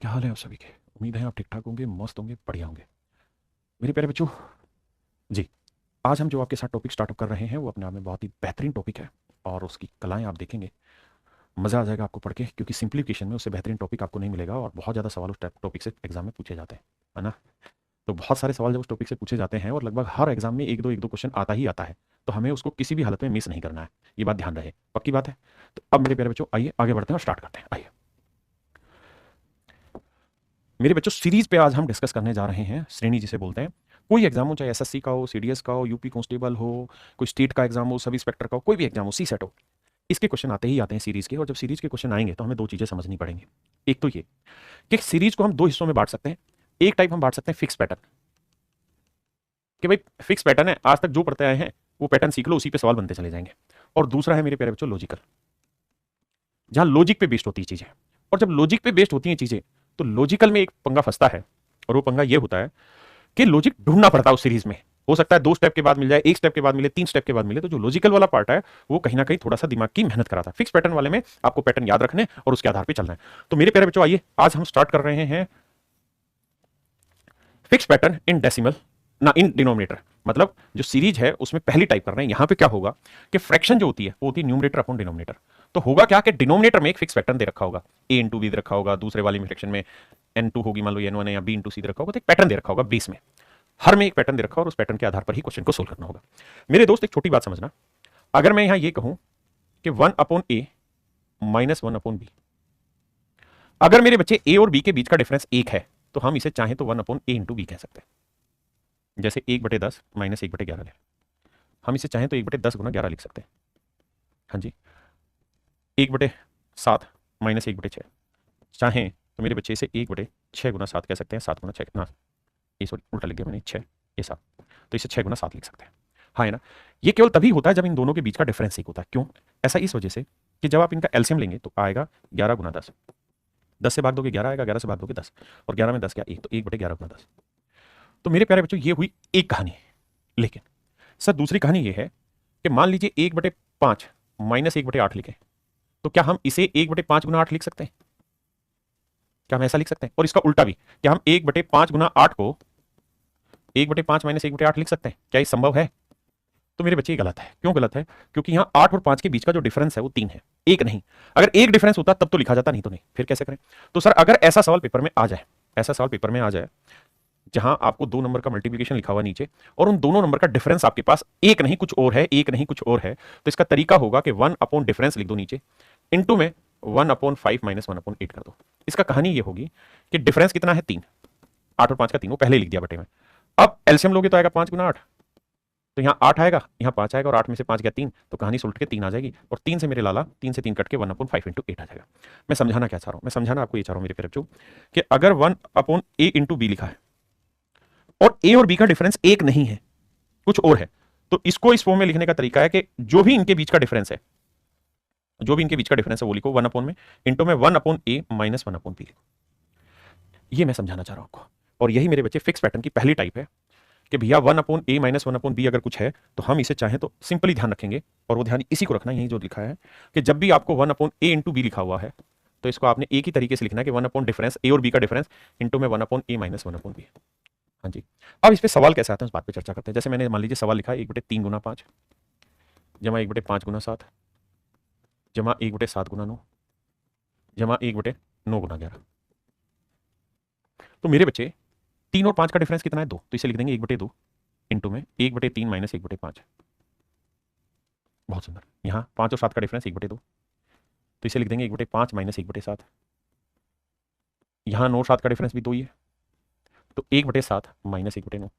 क्या हाल है आप सभी के। उम्मीद है आप ठीक ठाक होंगे, मस्त होंगे, बढ़िया होंगे। मेरे प्यारे बच्चों, जी, आज हम जो आपके साथ टॉपिक स्टार्टअप कर रहे हैं वो अपने आप में बहुत ही बेहतरीन टॉपिक है और उसकी कलाएं आप देखेंगे, मज़ा आ जाएगा आपको पढ़ के, क्योंकि सिंप्लीफिकेशन में उससे बेहतरीन टॉपिक आपको नहीं मिलेगा और बहुत ज़्यादा सवाल उस टॉपिक से एग्जाम में पूछे जाते हैं, है ना। तो बहुत सारे सवाल जब उस टॉपिक से पूछे जाते हैं और लगभग हर एग्जाम में एक दो क्वेश्चन आता ही आता है, तो हमें उसको किसी भी हालत में मिस नहीं करना है। ये बात ध्यान रहे, पक्की बात है। तो अब मेरे प्यारे बच्चों, आइए आगे बढ़ते हैं और स्टार्ट करते हैं। आइए मेरे बच्चों, सीरीज पे आज हम डिस्कस करने जा रहे हैं, श्रेणी जिसे बोलते हैं। कोई एग्जाम हो, चाहे एसएससी का हो, सीडीएस का हो, यूपी कांस्टेबल हो, कोई स्टेट का एग्जाम हो, सब इंस्पेक्टर का हो, कोई भी एग्जाम हो, सी सेट हो, इसके क्वेश्चन आते ही आते हैं सीरीज के। और जब सीरीज के क्वेश्चन आएंगे तो हमें दो चीजें समझनी पड़ेंगी। एक तो ये कि सीरीज को हम दो हिस्सों में बांट सकते हैं। एक टाइप हम बांट सकते हैं फिक्स पैटर्न, कि भाई फिक्स पैटर्न है, आज तक जो पढ़ते आए हैं वो पैटर्न सीख लो, उसी पे सवाल बनते चले जाएंगे। और दूसरा है मेरे प्यारे बच्चों लॉजिकल, जहां लॉजिक पे बेस्ड होती है चीजें। और जब लॉजिक पे बेस्ड होती हैं चीजें, तो लॉजिकल में एक पंगा फंसता है, और वो पंगा ये होता है कि लॉजिक ढूंढना पड़ता है उस सीरीज में। हो सकता है 2 स्टेप के बाद मिल जाए, 1 स्टेप के बाद मिले, 3 स्टेप के बाद मिले। तो जो लॉजिकल वाला पार्ट है वो कहीं ना कहीं थोड़ा सा दिमाग की मेहनत कराता है। फिक्स पैटर्न वाले में आपको पैटर्न याद रखने और उसके आधार पर चलना है। तो मेरे प्यारे बच्चों, आइए आज हम स्टार्ट कर रहे हैं फिक्स पैटर्न इन डेसिमल, ना इन डिनोमिनेटर। मतलब जो सीरीज है उसमें पहली टाइप कर रहे हैं। यहां पे क्या होगा कि फ्रैक्शन जो होती है वो होती है न्यूमरेटर अपॉन डिनोमिनेटर। तो होगा क्या कि डिनोमिनेटर में एक फिक्स पैटर्न दे रखा होगा, ए इंटू बी दे रखा होगा, दूसरे वाली में फ्रैक्शन में n2 होगी, मान लो n1 है, या b इंटू सी दे रखा होगा। तो एक पैटर्न दे रखा होगा बेस में, हर में एक पैटर्न दे रखा और उस पैटर्न के आधार पर ही क्वेश्चन को सोल्व करना होगा। मेरे दोस्त, एक छोटी बात समझना, अगर मैं यहां ये कहूं कि 1/a माइनस 1/b, अगर मेरे बच्चे ए और बी के बीच का डिफरेंस 1 है तो हम इसे चाहें तो 1/a इंटू बी कह सकते हैं। जैसे 1/10 माइनस 1/11 ले, हम इसे चाहें तो 1/10 गुना 11 लिख सकते हैं। हाँ जी, 1/7 माइनस 1/6, चाहें तो मेरे बच्चे इसे 1/6 गुना 7 कह सकते हैं। 7 गुना 6 ना, ये सॉरी उल्टा लिख दिया मैंने, 6 ये 7, तो इसे 6 गुना 7 लिख सकते हैं। हाँ है ना। ये केवल तभी होता है जब इन दोनों के बीच का डिफरेंस 1 होता है। क्यों? ऐसा इस वजह से कि जब आप इनका एलसीएम लेंगे तो आएगा 11 गुना 10, 10 से भाग दोगे 11 आएगा, 11 से भाग दोगे 10, और 11 में 10 क्या 1, तो 1/11 गुना 10। तो मेरे प्यारे बच्चों, ये हुई एक कहानी। लेकिन सर दूसरी कहानी ये है कि मान लीजिए 1/5 माइनस 1/8 लिखें, तो क्या हम इसे 1/5 गुना 8 लिख सकते हैं? क्या हम ऐसा लिख सकते हैं? और इसका उल्टा भी, क्या हम 1/5 गुना 8 को 1/5 माइनस 1/8 लिख सकते हैं? क्या ये संभव है? तो मेरे बच्चे ये गलत है। क्यों गलत है? क्योंकि यहाँ 8 और 5 के बीच का जो डिफरेंस है वो 3 है, एक नहीं। अगर एक डिफरेंस होता तब तो लिखा जाता, नहीं तो नहीं। फिर कैसे करें? तो सर अगर ऐसा सवाल पेपर में आ जाए, ऐसा सवाल पेपर में आ जाए जहां आपको 2 नंबर का मल्टीप्लीकेशन लिखा हुआ नीचे और उन दोनों नंबर का डिफरेंस आपके पास एक नहीं कुछ और है, एक नहीं कुछ और है, तो इसका तरीका होगा कि 1 अपॉन डिफरेंस लिख दो नीचे, इनटू में 1/5 माइनस 1/8 कर दो। इसका कहानी ये होगी कि डिफरेंस कितना है? 3। 8 और 5 का 3, वो पहले लिख दिया बटे में। अब एलसीएम लोगे तो आएगा 5 गुना 8, तो यहाँ 8 आएगा, यहाँ 5 आएगा, और 8 में से 5 गया 3, तो कहानी सुलट के 3 आ जाएगी। और 3 से मेरे लाला, 3 से 3 कट के 1/5 इंटू 8 आ जाएगा। मैं समझाना क्या चाह रहा हूँ? मैं समझाना आपको ये चाह रहा हूँ मेरे प्यारे बच्चों कि अगर 1/a इंटू बी लिखा है और ए और बी का डिफरेंस एक नहीं है, कुछ और है, तो इसको इस फॉर्म में लिखने का तरीका है कि जो भी इनके बीच का डिफरेंस है, जो भी इनके बीच का डिफरेंस है वो लिखो 1 अपॉन में, इंटू में 1/a माइनस 1/b लिखो। ये मैं समझाना चाह रहा हूं आपको। और यही मेरे बच्चे फिक्स पैटर्न की पहली टाइप है कि भैया 1/a माइनस 1/b अगर कुछ है तो हम इसे चाहें तो सिंपली ध्यान रखेंगे, और वो ध्यान इसी को रखना, यही जो लिखा है कि जब भी आपको 1/a इंटू बी लिखा हुआ है तो इसको आपने एक ही तरीके से लिखना है कि 1 अपॉन डिफरेंस ए और बी का डिफरेंस इंटू में 1/a माइनस 1/b। हाँ जी। अब इस पे सवाल कैसे आते हैं उस बात पे चर्चा करते हैं। जैसे मैंने मान लीजिए सवाल लिखा है 1/3 गुना 5 जमा 1/5 गुना 7 जमा 1/7 गुना 9 जमा 1/9 गुना 11। तो मेरे बच्चे 3 और 5 का डिफरेंस कितना है? 2, तो इसे लिख देंगे 1/2 इंटू में 1/3 माइनस 1/5। बहुत सुंदर। यहाँ 5 और 7 का डिफरेंस 1/2, तो इसे लिख देंगे 1/5 माइनस 1/7। यहाँ 9 और 7 का डिफरेंस भी 2 ही है, तो 1/7 माइनस 1/9।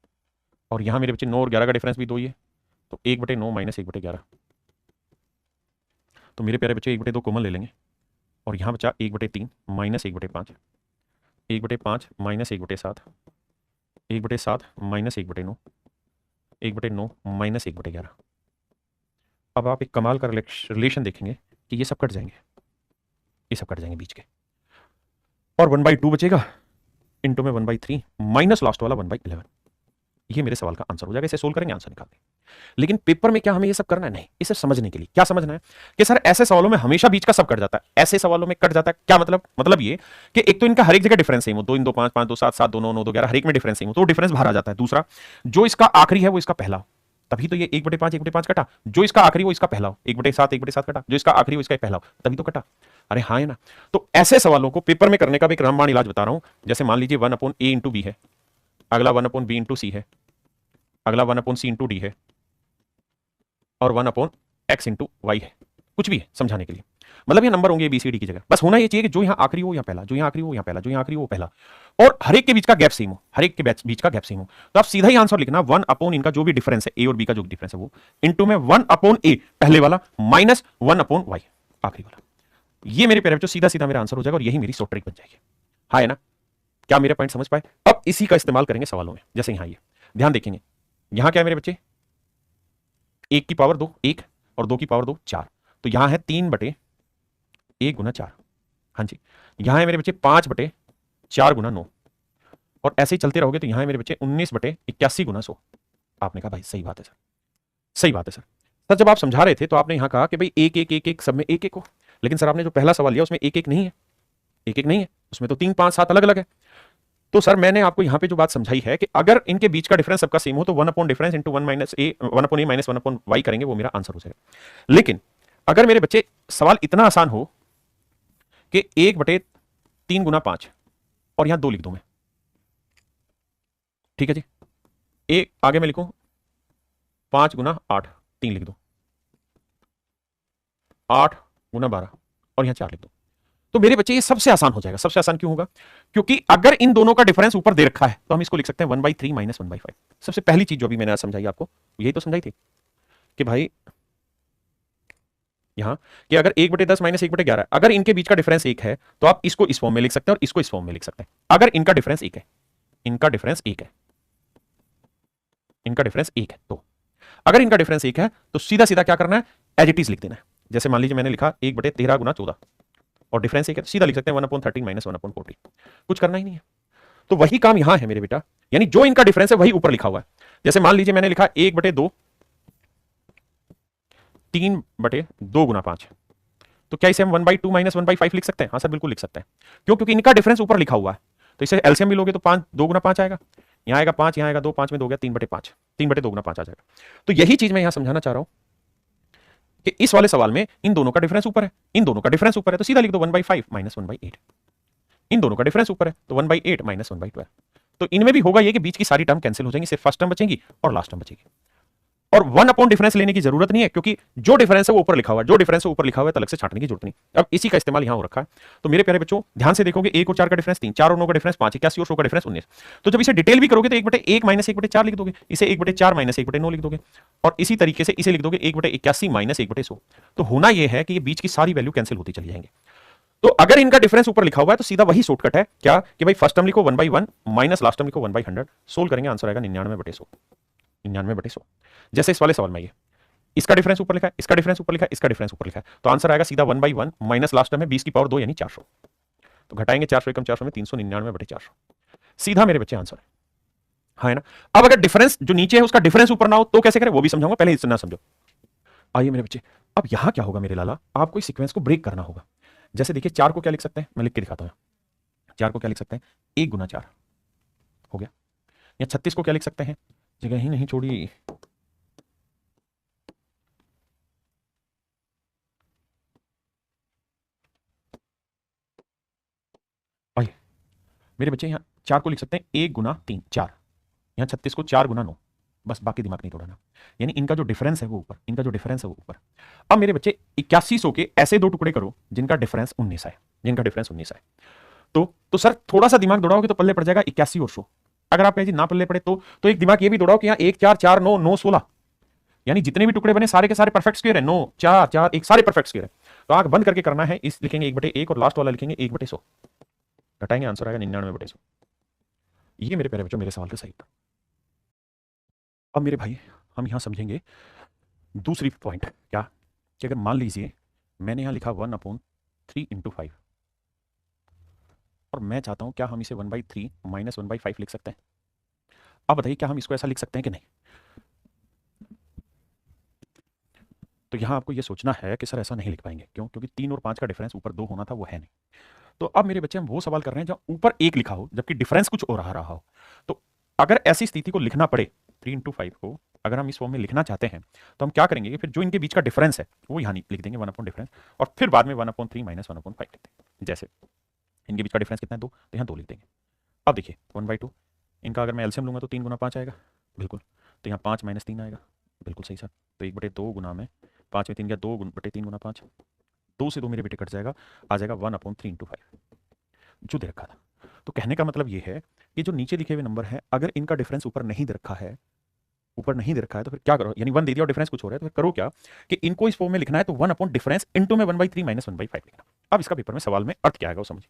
और यहाँ मेरे बच्चे 9 और 11 का डिफरेंस भी 2 ही है, तो 1/9 माइनस 1/11। तो मेरे प्यारे बच्चे 1/2 कॉमन ले लेंगे, और यहाँ बचा 1/3 माइनस 1/5, 1/5 माइनस 1/7, 1/7 माइनस 1/9, 1/9 माइनस 1/11। अब आप एक कमाल का रिलेशन देखेंगे कि ये सब कट जाएंगे, ये सब कट जाएंगे बीच के, और 1/2 बचेगा, इंटू में 1/3 माइनस लास्ट वाला 1/11। ये मेरे सवाल का आंसर हो जाएगा। इसे सोल्व करेंगे, आंसर निकाल देंगे। लेकिन पेपर में क्या हमें ये सब करना है? नहीं। इसे समझने के लिए क्या समझना है कि सर ऐसे सवालों में हमेशा बीच का सब कट जाता है, ऐसे सवालों में कट जाता है। क्या मतलब ये कि एक तो इनका हर एक जगह डिफरेंस सेम हो, 2 इन 2 5 5 2 7 7 2 9 9 2 11, हर एक में डिफरेंस सेम हो, तो डिफरेंस बाहर आ जाता है। दूसरा, जो इसका आखिरी है वो इसका पहला हो, तभी तो ये 1/5 1/5 कटा। जो इसका आखिरी वो इसका पहला हो, 1/7 1/7 कटा। जो इसका आखिरी वो इसका पहला हो, तभी तो कटा। अरे हाँ है ना। तो ऐसे सवालों को पेपर में करने का भी एक रामबाण इलाज बता रहा हूं। जैसे मान लीजिए 1/a इंटू बी है, अगला 1/b इंटू सी है, अगला 1/c इंटू डी है, और 1/x इंटू वाई है। कुछ भी है समझाने के लिए, मतलब ये नंबर होंगे बी सी डी की जगह। बस होना ये चाहिए कि जो यहां आखिरी हो यहाँ पहला, जो यहां आखिरी हो यहाँ पहला, जो यहां आखिरी हो पहला, और हर एक के बीच का गैप सेम हो, हर एक के बीच का गैप सेम हो। तो आप सीधा ही आंसर लिखना 1 इनका जो भी डिफरेंस है, ए और बी का जो डिफरेंस है वो, इंटू में 1/a पहले वाला माइनस 1/y आखिरी वाला। ये मेरे प्यारे बच्चों सीधा सीधा मेरा आंसर हो जाएगा और यही मेरी शॉर्ट ट्रिक बन जाएगी। हाँ है ना। क्या मेरे पॉइंट समझ पाए? अब इसी का इस्तेमाल करेंगे सवालों में। जैसे यहां ये ध्यान देखेंगे, यहां क्या है मेरे बच्चे, 1 की पावर 2 1 और 2 की पावर 2 4। तो यहां है 3/1 गुना 4। हाँ जी। यहां है मेरे बच्चे 5/4 गुना 9, और ऐसे ही चलते रहोगे तो यहां है मेरे बच्चे 19/81 गुना 100। आपने कहा भाई सही बात है सर, सही बात है सर। सर जब आप समझा रहे थे तो आपने यहां कहा कि भाई 1 1 1 1 सब में 1 1 हो, लेकिन सर आपने जो पहला सवाल लिया उसमें 1 1 नहीं है, 1 1 नहीं है, उसमें तो 3 5 7 अलग अलग है। तो सर मैंने आपको यहां पे जो बात समझाई है कि अगर इनके बीच का डिफरेंस सबका सेम हो तो 1 difference into 1/a minus 1/y करेंगे, वो मेरा आंसर हो जाएगा। लेकिन अगर मेरे बच्चे सवाल इतना आसान हो कि 1/3 गुना 5 और यहां 2 लिख दूं मैं, ठीक है जी, एक आगे मैं लिखूं 5 गुना 8 3 लिख दूं, 8 गुना 12 और यहां 4 लिख दूं, तो मेरे बच्चे ये सबसे आसान हो जाएगा। सबसे आसान क्यों होगा? क्योंकि अगर इन दोनों का डिफरेंस ऊपर दे रखा है तो हम इसको लिख सकते हैं 1/3 माइनस 1/5। सबसे पहली चीज जो अभी मैंने आज समझाई आपको, यही तो समझाई थी कि भाई यहां कि अगर 1/10 माइनस 1/11, अगर इनके बीच का डिफरेंस 1 है तो आप इसको इस फॉर्म में लिख सकते हैं और इसको इस फॉर्म में लिख सकते हैं। अगर इनका डिफरेंस 1 है, इनका डिफरेंस 1 है, इनका डिफरेंस 1 है, तो अगर इनका डिफरेंस 1 है तो सीधा सीधा क्या करना है, एज इट इज लिख देना है। जैसे मान लीजिए मैंने लिखा 1/13 गुना 14 और डिफरेंस 1 है, तो सीधा लिख सकते हैं 1/13 माइनस 1/14। कुछ करना ही नहीं है। तो वही काम यहां है मेरे बेटा, यानी जो इनका डिफरेंस है वही ऊपर लिखा हुआ है। जैसे मान लीजिए मैंने लिखा 1/2 3/2 गुना 5, तो क्या इसे हम 1/2 माइनस 1/5 लिख सकते हैं? हाँ सर बिल्कुल लिख सकते हैं। क्यों? क्योंकि इनका डिफरेंस ऊपर लिखा हुआ है। तो इसे एलसीएम भी लोगे तो 5 2 गुना 5 आएगा, यहां आएगा 5, यहां आएगा 2, 5 में 2 गया 3/5, 3/2 गुना 5 आ जाएगा। तो यही चीज मैं यहां समझाना चाह रहा हूं कि इस वाले सवाल में इन दोनों का डिफरेंस ऊपर है, इन दोनों का डिफरेंस ऊपर है, तो सीधा लिख दो 1/5 माइनस 1/8। इन दोनों का डिफरेंस ऊपर है तो 1/8 माइनस 1/12। तो इनमें भी होगा ये कि बीच की सारी टर्म कैंसिल हो जाएंगी, सिर्फ फर्स्ट टर्म बचेगी और लास्ट टर्म बचेगी। और 1 डिफरेंस लेने की जरूरत नहीं है, क्योंकि जो डिफरेंस है वो ऊपर लिखा हुआ है, जो डिफरेंस है ऊपर लिखा हुआ है, तो अलग से छांटने की जरूरत नहीं। अब इसी का इस्तेमाल यहां हो रखा है। तो मेरे प्यारे बच्चों ध्यान से देखोगे, 1 और 4 का डिफरेंस 3, 4 और 9 का डिफरेंस 5, 81 और 100 का डिफरेंस 19। तो जब इसे डिटेल भी करोगे तो 1/1 माइनस 1/4 लिख दोगे, इसे 1/4 माइनस 1/9 लिख दोगे, और इसी तरीके से इसे लिख दोगे 1/81 माइनस 1/100। तो होना यह है कि ये बीच की सारी वैल्यू कैंसिल होती चली जाएंगे। तो अगर इनका डिफरेंस ऊपर लिखा हुआ है तो सीधा वही शॉर्टकट है, क्या कि भाई फर्स्ट टर्म लिखो 1/1 माइनस लास्ट टर्म लिखो 1/100, सोल्व करेंगे आंसर आएगा 99/100, 99/100। जैसे इस वाले सवाल में ये इसका डिफरेंस ऊपर लिखा है, इसका डिफरेंस ऊपर लिखा है, इसका डिफरेंस ऊपर लिखा है, तो आंसर आएगा सीधा 1/1 माइनस लास्ट टर्म है 20 की पावर 2 यानी 400। तो घटाएंगे 400 एकम 400 में 399/400, सीधा मेरे बच्चे आंसर है। हाँ है ना। अब अगर डिफरेंस जो नीचे है उसका डिफरेंस ऊपर ना हो तो कैसे करें वो भी समझाऊंगा, पहले इतना समझो। आइए मेरे बच्चे, अब यहां क्या होगा मेरे लाला, आपको इस सीक्वेंस को ब्रेक करना होगा। जैसे देखिए 4 को क्या लिख सकते हैं, मैं लिख के दिखाता हूं। 4 को क्या लिख सकते हैं, 1 गुना 4 हो गया। या 36 को क्या लिख सकते हैं, जगह ही नहीं छोड़ी। आइए मेरे बच्चे, यहां 4 को लिख सकते हैं 1 गुना 3 4, यहां 36 को 4 गुना 9, बस बाकी दिमाग नहीं तोड़ना। यानी इनका जो डिफरेंस है वो ऊपर, इनका जो डिफरेंस है वो ऊपर। अब मेरे बच्चे 8100 के ऐसे दो टुकड़े करो जिनका डिफरेंस 19 है, जिनका डिफरेंस 19 है। तो सर थोड़ा सा दिमाग दौड़ाओगे तो पल्ले पड़ जाएगा 81 और 100। अगर आप कहें जी ना पल्ले पड़े तो एक दिमाग ये भी दौड़ाओ कि यहाँ 1 4 4 9 9 16, यानी जितने भी टुकड़े बने सारे के सारे परफेक्ट स्क्वायर है, 9 4 4 1 सारे परफेक्ट स्क्वायर है। तो आंख बंद करके करना है, इस लिखेंगे 1/1 और लास्ट वाला लिखेंगे 1/100, घटाएंगे आंसर आएगा 99/100। ये मेरे प्यारे बच्चों मेरे सवाल का सही था। अब मेरे भाई हम यहां समझेंगे दूसरी पॉइंट, क्या कि अगर मान लीजिए मैंने यहां लिखा 1/3 इंटू 5 और मैं चाहता हूं क्या हम इसे 1/3 माइनस 1/5 लिख सकते हैं? अब बताइए क्या हम इसको ऐसा लिख सकते हैं कि नहीं? तो यहाँ आपको ये सोचना है कि सर ऐसा नहीं लिख पाएंगे, क्यों? क्योंकि 3 और 5 का डिफरेंस ऊपर 2 होना था, वो है नहीं। तो अब मेरे बच्चे हम वो सवाल कर रहे हैं जहां ऊपर 1 लिखा हो जबकि डिफरेंस कुछ और आ रहा हो। तो अगर ऐसी स्थिति को लिखना पड़े 3 × 5 को अगर हम इस फॉर्म में लिखना चाहते हैं तो हम क्या करेंगे कि फिर जो इनके बीच का डिफरेंस है वो यहाँ लिख देंगे 1 अपॉन डिफरेंस, और फिर बाद में 1/3 माइनस 1/5 लिख देंगे। जैसे इनके बीच का डिफरेंस कितना है 2, तो यहाँ 2 लिख देंगे। अब देखिए 1/2 इनका अगर मैं एलसीएम लूंगा तो 3 × 5 आएगा, बिल्कुल। तो यहाँ 5 - 3 आएगा, बिल्कुल सही सर। तो 1/2 गुना में 5 में 3 गया, 2/3 × 5, 2 से 2 मेरे बेटे कट जाएगा, आ जाएगा 1/3 × 5 जो दे रखा था। तो कहने का मतलब ये है कि जो नीचे लिखे हुए नंबर है अगर इनका डिफरेंस ऊपर नहीं दे रखा है, ऊपर नहीं दे रखा है तो फिर क्या करो, यानी 1 दे दिया और डिफरेंस कुछ हो रहा है तो फिर करो क्या कि इनको इस फॉर्म में लिखना है तो 1 अपॉन डिफरेंस इनटू में 1/3 माइनस 1/5 लिखना। अब इसका पेपर में सवाल में अर्थ क्या आएगा वो समझिए।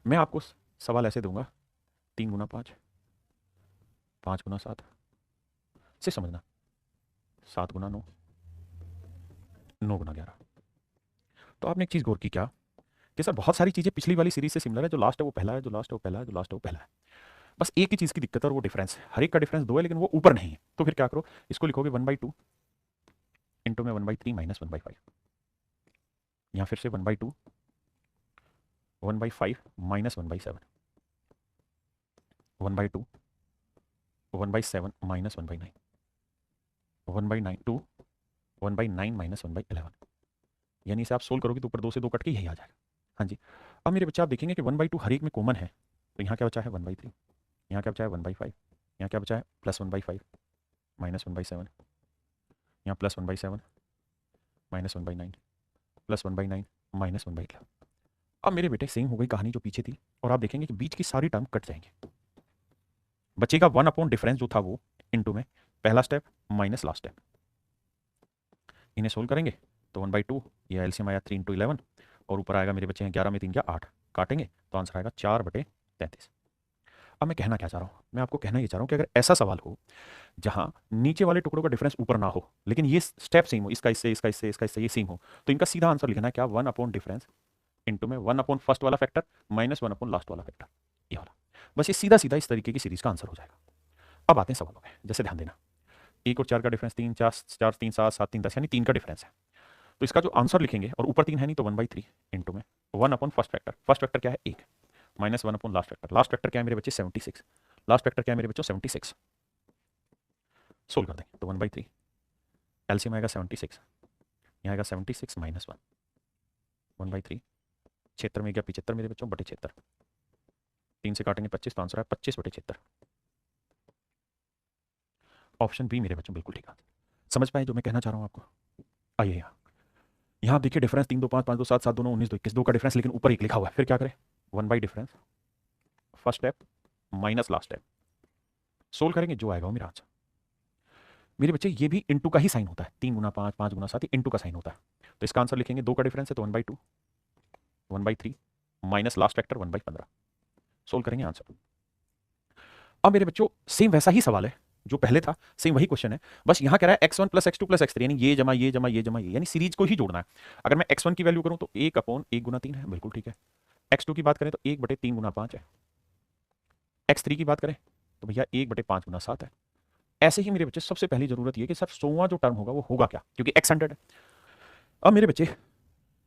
मैं आपको सवाल ऐसे दूंगा 3 × 5, 5 × 7 से समझना, 7 × 9, 9 × 11। तो आपने एक चीज गौर की क्या कि सर बहुत सारी चीजें पिछली वाली सीरीज से सिमिलर है, जो लास्ट है वो पहला है, जो लास्ट है वो पहला है, जो लास्ट है वो पहला है। बस एक ही चीज की दिक्कत है और वो डिफरेंस है, हर एक का डिफरेंस 2 है लेकिन वो ऊपर नहीं है। तो फिर क्या करो, इसको लिखोगे 1/2 इंटू में 1/3 माइनस 1/5, यहाँ फिर से 1/2 1/5 माइनस 1/7, 1/2 1/7 माइनस 1/9, 1/2 1/9 माइनस 1/11। यानी इसे आप सोल्व करोगे तो ऊपर 2 से 2 कट के यही आ जाएगा। हाँ जी। अब मेरे बच्चे आप देखेंगे कि 1/2 हर एक में कॉमन है, तो यहाँ क्या बचा है 1/3, यहाँ क्या बचा है 1/5, यहाँ क्या बचा है प्लस 1/5 माइनस 1/7, यहाँ प्लस 1/7 माइनस 1/9 प्लस 1/9 माइनस 1/11। अब मेरे बेटे सेम हो गई कहानी जो पीछे थी, और आप देखेंगे कि बीच की सारी टर्म कट जाएंगे, बचेगा 1 अपॉन डिफरेंस जो था वो इनटू में पहला स्टेप माइनस लास्ट स्टेप। इन्हें सोल्व करेंगे तो 1/2 ये एलसीएम आया 3 × 11 और ऊपर आएगा मेरे बच्चे हैं 11 में 3 क्या 8, काटेंगे तो आंसर आएगा 4/33। अब मैं कहना क्या चाह रहा हूँ, मैं आपको कहना ये चाह रहा हूँ कि अगर ऐसा सवाल हो जहां नीचे वाले टुकड़ों का डिफरेंस ऊपर ना हो लेकिन ये स्टेप सेम हो, इसका इससे इसका इससे इसका इससे ये सेम हो, तो इनका सीधा आंसर लिखना है क्या 1 अपॉन डिफरेंस इंटू में 1 अपॉन फर्स्ट वाला फैक्टर माइनस 1 अपॉन लास्ट वाला फैक्टर, ये वाला। बस ये सीधा सीधा इस तरीके की सीरीज का आंसर हो जाएगा। अब आते हैं सवालों में, जैसे ध्यान देना 1 और 4 का डिफरेंस 3, 4 4 3 7 7 3 10 यानी 3 का डिफरेंस है। तो इसका जो आंसर लिखेंगे और ऊपर 3 है नहीं तो 1/3 इंटू में 1 अपॉन फर्स्ट फैक्टर क्या है 1 माइनस 1 अपॉन लास्ट फैक्टर क्या है मेरे बच्चे 76, लास्ट फैक्टर क्या है मेरे बच्चों 76। सोल्व कर देंगे तो 1/3 एलसीएम आएगा 76, यहाँ आएगा 76 माइनस 1 1/3 76 में गया 75 मेरे बच्चों बटे 76, 3 से काटेंगे 25 तो आंसर है 25/76। ऑप्शन बी मेरे बच्चों बिल्कुल ठीक है। समझ पाए जो मैं कहना चाह रहा हूँ आपको? आइए यहाँ आप देखिए डिफरेंस 3 2 5 5 2 7 7 2 9 19 2 21 2 का डिफरेंस लेकिन ऊपर 1 लिखा हुआ है, फिर क्या करें 1 by difference first step minus last step, solve करेंगे जो आएगा वो मेरा आंसर। मेरे बच्चे ये भी इंटू का ही साइन होता है, 3 × 5 5 × 7 इंटू का साइन होता है। तो इसका आंसर लिखेंगे 2 का डिफरेंस है तो 1/2 1/3 माइनस लास्ट फैक्टर 1/15, सोल्व करेंगे आंसर। अब मेरे बच्चों सेम वैसा ही सवाल है जो पहले था, सेम वही क्वेश्चन है, बस यहां कह रहा है x1 + x2 + x3 यानी ये जमा ये जमा ये जमा ये, यानी सीरीज को ही जोड़ना है। अगर मैं x1 की वैल्यू करूं तो 1 अपॉन 1 × 3 है, बिल्कुल ठीक है। x2 की बात करें तो 1/3 × 5 है। x3 की बात करें तो भैया 1/5 × 7 है। ऐसे ही मेरे बच्चे सबसे पहली जरूरत ये कि सर 100वां जो टर्म होगा वो होगा क्या, क्योंकि x 100 है। अब मेरे बच्चे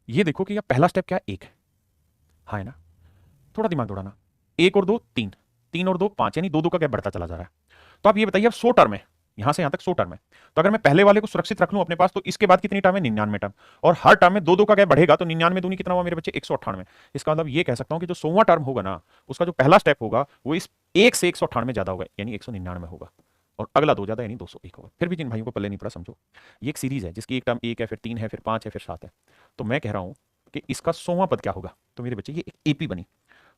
ये देखो कि यह पहला स्टेप क्या है 1, हाँ है ना, थोड़ा दिमाग दौड़ाना, 1 और 2 3, 3 और 2 5 यानी 2 2 का गैप बढ़ता चला जा रहा है। तो आप ये बताइए अब 100 टर्म है, यहां से यहां तक 100 टर्म है, तो अगर मैं पहले वाले को सुरक्षित रख लूं अपने पास तो इसके बाद कितनी टर्म है 99 टर्म, और हर टर्म में 2 2 का गैप बढ़ेगा तो 99 दूनी कितना हुआ मेरे बच्चे 198। इसका मतलब ये कह सकता हूं कि जो 100वां टर्म होगा ना उसका जो पहला स्टेप होगा वो इस 1 से 198 ज्यादा होगा यानी 199 होगा, और अगला 2 ज्यादा यानी 201 होगा। फिर भी जिन भाइयों को पल्ले नहीं पड़ा समझो, ये एक सीरीज है जिसकी एक टर्म 1 है, फिर 3 है, फिर 5 है, फिर 7 है। तो मैं कह रहा हूं कि इसका 100वां पद क्या होगा, तो मेरे बच्चे ये एक एपी बनी,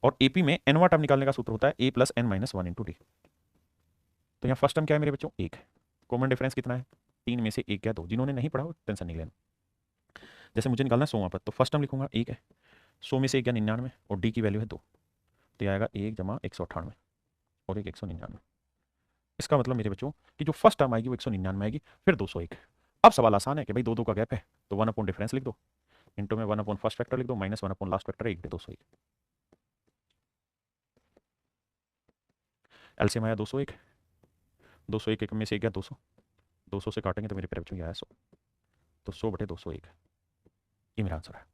और एपी में एनवा टर्म निकालने का सूत्र होता है a + n - 1 × d। तो यहाँ फर्स्ट टर्म क्या है मेरे बच्चों 1 है, कॉमन डिफरेंस कितना है 3 में से 1 गया 2, जिन्होंने नहीं पढ़ा वो टेंशन नहीं लेना। जैसे मुझे निकालना है 100वां पद तो फर्स्ट टर्म लिखूंगा 1 है, 100 में से 1 गया 99 और d की वैल्यू है 2, तो ये आएगा 1 + 198 और 199। इसका मतलब मेरे बच्चों कि जो फर्स्ट टर्म आएगी वो 199 आएगी, फिर 201। अब सवाल आसान है कि भाई 2 2 का गैप है तो 1 अपॉन डिफरेंस लिख दो, इंटू में 1 अपॉन फर्स्ट फैक्टर लिख दो minus 1 upon last factor 1/201। LCM आया 201, 201 एक में से गया 200, 200 से काटेंगे तो मेरे प्यारे बच्चों ये आया 100, तो 100/201 ये मेरा आंसर है।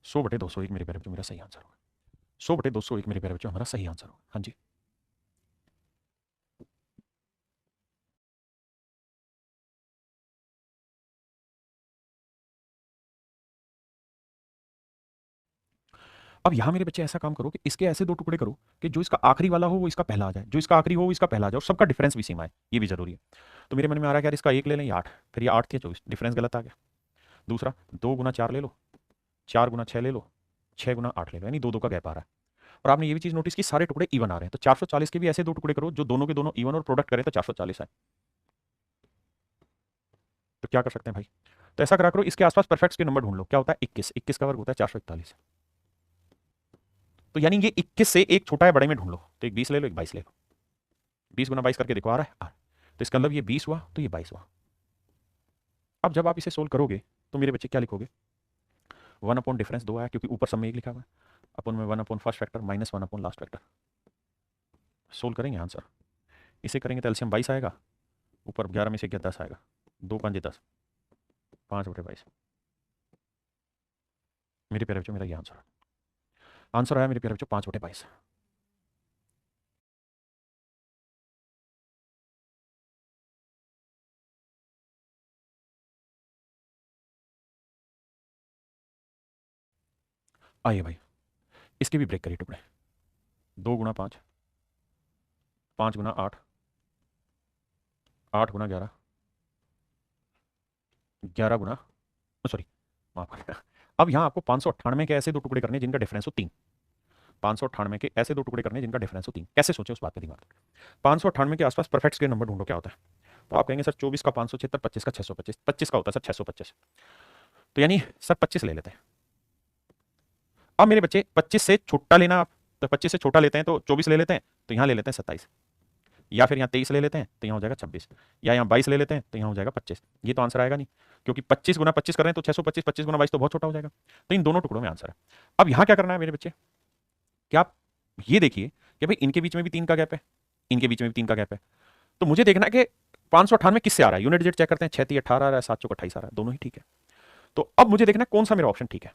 100/201 मेरे प्यारे बच्चों मेरा सही आंसर होगा। 100/201 मेरे प्यारे बच्चों हमारा सही आंसर होगा। हाँ जी, अब यहाँ मेरे बच्चे ऐसा काम करो कि इसके ऐसे दो टुकड़े करो कि जो इसका आखिरी वाला हो वो इसका पहला आ जाए, जो इसका आखिरी हो वो इसका पहला आ जाए, और सबका डिफरेंस भी सेम आए, ये भी जरूरी है। तो मेरे मन में आ रहा है कि यार इसका 1 ले लें या 8, फिर ये 8 थी 24, डिफरेंस गलत आ गया। दूसरा 2 गुना 4 ले लो, 4 गुना 6 ले लो, 6 गुना 8 ले लो, यानी 2 2 का गैप आ रहा है। और आपने ये भी चीज नोटिस की सारे टुकड़े इवन आ रहे हैं, तो 440 के भी ऐसे दो टुकड़े करो जो दोनों के दोनों इवन और प्रोडक्ट करें तो 440 आए। तो क्या कर सकते हैं भाई, तो ऐसा करा करो इसके आसपास परफेक्ट्स के नंबर ढूंढ लो। क्या होता है 21, 21 का वर्ग होता है 441, तो यानी ये 21 से एक छोटा है बड़े में ढूंढ लो, तो एक 20 ले लो, एक 22 ले लो। 20 गुना 22 करके देखो आ रहा है, तो इसका मतलब ये 20 हुआ तो ये 22 हुआ। अब जब आप इसे सोल्व करोगे तो मेरे बच्चे क्या लिखोगे, 1 अपॉन डिफरेंस 2 आया क्योंकि ऊपर सब में 1 लिखा हुआ है, अपन में 1 upon first factor minus 1 upon last factor. Solve करेंगे आंसर, इसे करेंगे तो एलसीएम 22 आएगा, ऊपर 11 में से 10 आएगा, 2 5 10, 5/22। मेरे प्यारे बच्चों मेरा ये आंसर आंसर आया मेरे प्यारे बच्चों 5/22। आइए भाई इसके भी ब्रेक करिए टुकड़े, 2 गुना 5, 5 गुना 8, 8 गुना 11, 11 गुना, सॉरी माफ करिएगा। अब यहाँ आपको 598 के ऐसे दो टुकड़े करने जिनका डिफरेंस हो 3, 598 के ऐसे दो टुकड़े करने जिनका डिफरेंस हो 3। कैसे सोचे उस बात पे दिमाग, 598 के आसपास परफेक्ट्स के नंबर ढूंढो क्या होता है। तो आप कहेंगे सर 24 का 576, 25 का 625, 25 का होता है सर 625, तो यानी सर 25 ले लेते हैं। अब मेरे बच्चे 25 से छोटा लेना आप, तो 25 से छोटा लेते हैं तो 24 ले लेते हैं, तो यहाँ ले लेते हैं 27, या फिर यहाँ 23 ले लेते हैं तो यहाँ हो जाएगा 26, या यहाँ 22 ले लेते हैं तो यहाँ हो जाएगा 25। ये तो आंसर आएगा नहीं, क्योंकि 25 गुना 25 कर रहे हैं तो 625, 25 गुना 22 तो बहुत छोटा हो जाएगा, तो इन दोनों टुकड़ों में आंसर है। अब यहाँ क्या करना है मेरे बच्चे, क्या आप ये देखिए कि भाई इनके बीच में भी 3 का गैप है, इनके बीच में भी 3 का गैप है, तो मुझे देखना है कि 598 किससे आ रहा है, यूनिट डिजिट चेक करते हैं, 6 18 आ रहा है, 7 28 आ रहा है, दोनों ही ठीक है। तो अब मुझे देखना है कौन सा मेरा ऑप्शन ठीक है,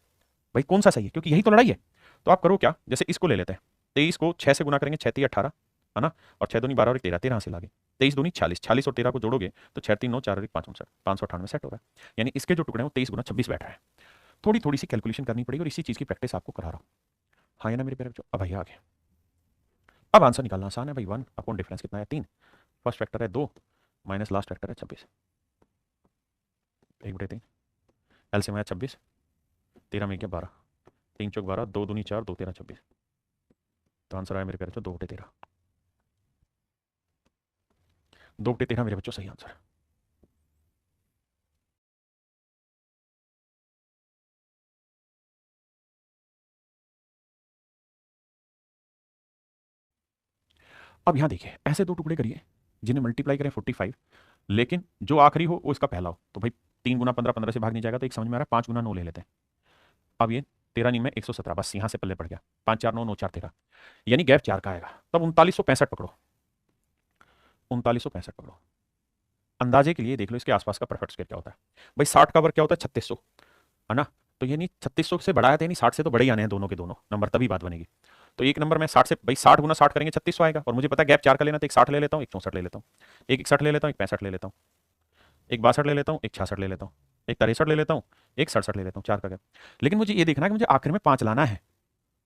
भाई कौन सा सही है, क्योंकि यही तो लड़ाई है। तो आप करो क्या, जैसे इसको ले लेते हैं, 23 को 6 से गुना करेंगे, 6 18 है ना, और 6 दूनी 12 और 13, 13 से लागे, 23 दूनी 40, 40 और 13 को जोड़ोगे तो 6 3 9 4 5 59, 598 सेट हो रहा है। यानी इसके जो टुकड़े हैं वो 23 गुना 26 बैठ रहा है। थोड़ी थोड़ी सी कैलकुलेशन करनी पड़ेगी और इसी चीज़ की प्रैक्टिस आपको करा रहा हूँ। हाँ, है ना मेरे प्यारे बच्चों, अब भैया आगे, अब आंसर निकालना आसान है भाई, 1 अपॉन डिफरेंस कितना है 3, फर्स्ट फैक्टर है 2 माइनस लास्ट फैक्टर है 26, 1/3, एलसीएम है 26, 13 में 12, 3 चौक 12, 2 दूनी 4, 2 13 26, तो आंसर आया मेरे प्यारे बच्चों 2/13, 2/13 मेरे बच्चों सही आंसर। अब यहाँ देखिए ऐसे दो टुकड़े करिए जिन्हें मल्टीप्लाई करें 45, लेकिन जो आखिरी हो वो इसका पहला हो, तो भाई 3 गुना 15, 15 से भाग नहीं जाएगा, तो एक समझ में आ रहा है 5 गुना 9 ले लेते हैं। अब ये 13 नी में 117, बस यहाँ से पल्ले पड़ गया, 5 4 9 9 4 13, यानी गैप 4 का आएगा, तब 3965 पकड़ो, 3965 पकड़ो। अंदाजे के लिए देख लो इसके आसपास का परफेक्ट स्क्वायर क्या होता है, भाई 60 का वर्ग क्या होता है 3600, है ना, तो ये नहीं 3600 से बढ़ाया था, नहीं 60 से तो बड़े ही आने हैं दोनों के दोनों नंबर, तभी बात बनेगी। तो एक नंबर में 60 से, भाई 60 गुना 60 करेंगे 3600 आएगा, और मुझे पता है गैप 4 का लेना, तो एक 60 ले लेता हूँ, एक 64 ले लेता हूँ, एक 61 ले लेता हूँ, एक 65 ले लेता हूँ, एक 62 ले लेता हूँ, एक 66 ले लेता हूँ, एक 63 ले लेता हूँ, एक 67 ले लेता हूँ, 4 का गैप। लेकिन मुझे ये देखना है कि मुझे आखिर में 5 लाना है,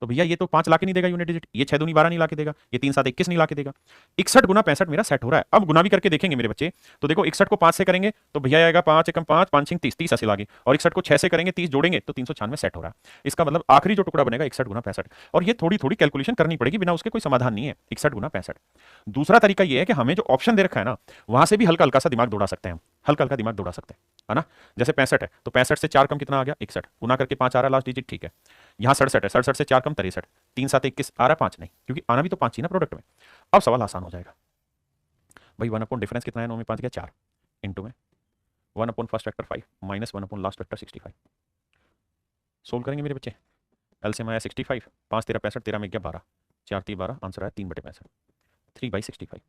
तो भैया ये तो 5 ला के नहीं देगा यूनिट डिजिट, ये 6 दूनी 12 नहीं ला के देगा, ये 3 7 21 नहीं ला के देगा, 61 गुना 65 मेरा सेट हो रहा है। अब गुना भी करके देखेंगे मेरे बच्चे, तो देखो 61 को 5 से करेंगे तो भैया आएगा 5 एकम 5, 5 6 30, 30 ऐसे लागे, और 61 को 6 से करेंगे 30 जोड़ेंगे तो 396 सेट हो रहा है। इसका मतलब आखिरी जो टुकड़ा बनेगा 61 गुना 65, और ये थोड़ी थोड़ी कैलकुलेशन करनी पड़ेगी, बिना उसके कोई समाधान नहीं है। 61 गुना 65। दूसरा तरीका ये है कि हमें जो ऑप्शन दे रखा है ना, वहां से भी हल्का हल्का सा दिमाग दौड़ा सकते हैं, हल्का हल्का दिमाग दौड़ा सकते हैं, है ना। जैसे 65 है तो 65 से 4 कम कितना आ गया 61, गुना करके 5 आ रहा है लास्ट डिजिट, ठीक है। यहाँ 67 है, 67 से 4 कम 63, 3 7 21 आ रहा है 5 नहीं, क्योंकि आना भी तो 5 ही ना प्रोडक्ट में। अब सवाल आसान हो जाएगा भाई, 1 अपॉन डिफरेंस कितना है 9 में 5 गया 4, इंटू में 1 upon first factor 5 minus 1 upon last factor 65। Solve करेंगे मेरे बच्चे, एलसीएम आया 65, 5 13 65, 13 में गया 12, 4 3 12, आंसर आया 3/65। 3/65।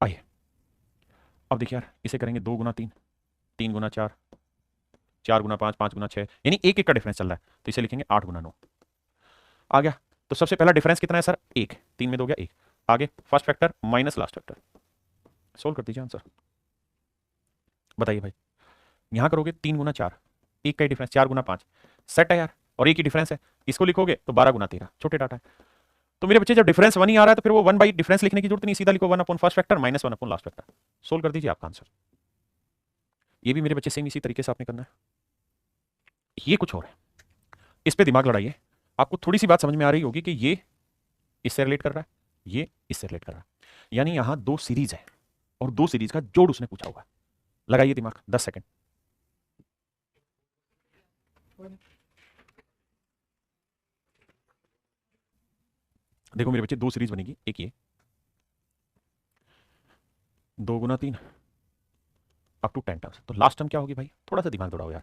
आइए अब देखिए यार, इसे करेंगे 2 गुना 3, 3 गुना 4, 4 गुना 5, 5 गुना 6, यानी एक एक का डिफरेंस चल रहा है, तो इसे लिखेंगे 8 गुना 9। आ गया। तो सबसे पहला डिफरेंस कितना है सर? 1, 3 में 2 गया 1। आगे first factor minus last factor, solve कर दीजिए आंसर। बताइए भाई, यहां करोगे 3 गुना 4, एक का ही डिफरेंस, 4 गुना 5, सेट है यार, और एक ही डिफरेंस है। इसको लिखोगे तो 12 गुना 13, छोटे डाटा है। तो मेरे बच्चे जब डिफरेंस 1 ही आ रहा है तो फिर वो 1 बाई डिफरेंस लिखने की जरूरत नहीं, सीधा लिखो 1 upon first factor minus 1 upon last factor. Solve कर दीजिए आपका आंसर। ये भी मेरे बच्चे सेम इसी तरीके से आपने करना है। ये कुछ और है, इस पे दिमाग लड़ाइए। आपको थोड़ी सी बात समझ में आ रही होगी कि ये इससे रिलेट कर रहा है, ये इससे रिलेट कर रहा है, यानी यहां 2 सीरीज है और 2 सीरीज का जोड़ उसने पूछा हुआ है। लगाइए दिमाग, 10 सेकंड। देखो मेरे बच्चे, 2 सीरीज बनेगी, एक ये 2 गुना 3 अप टू 10 टर्म्स। तो लास्ट टर्म क्या होगी भाई? थोड़ा सा दिमाग दौड़ाओ यार।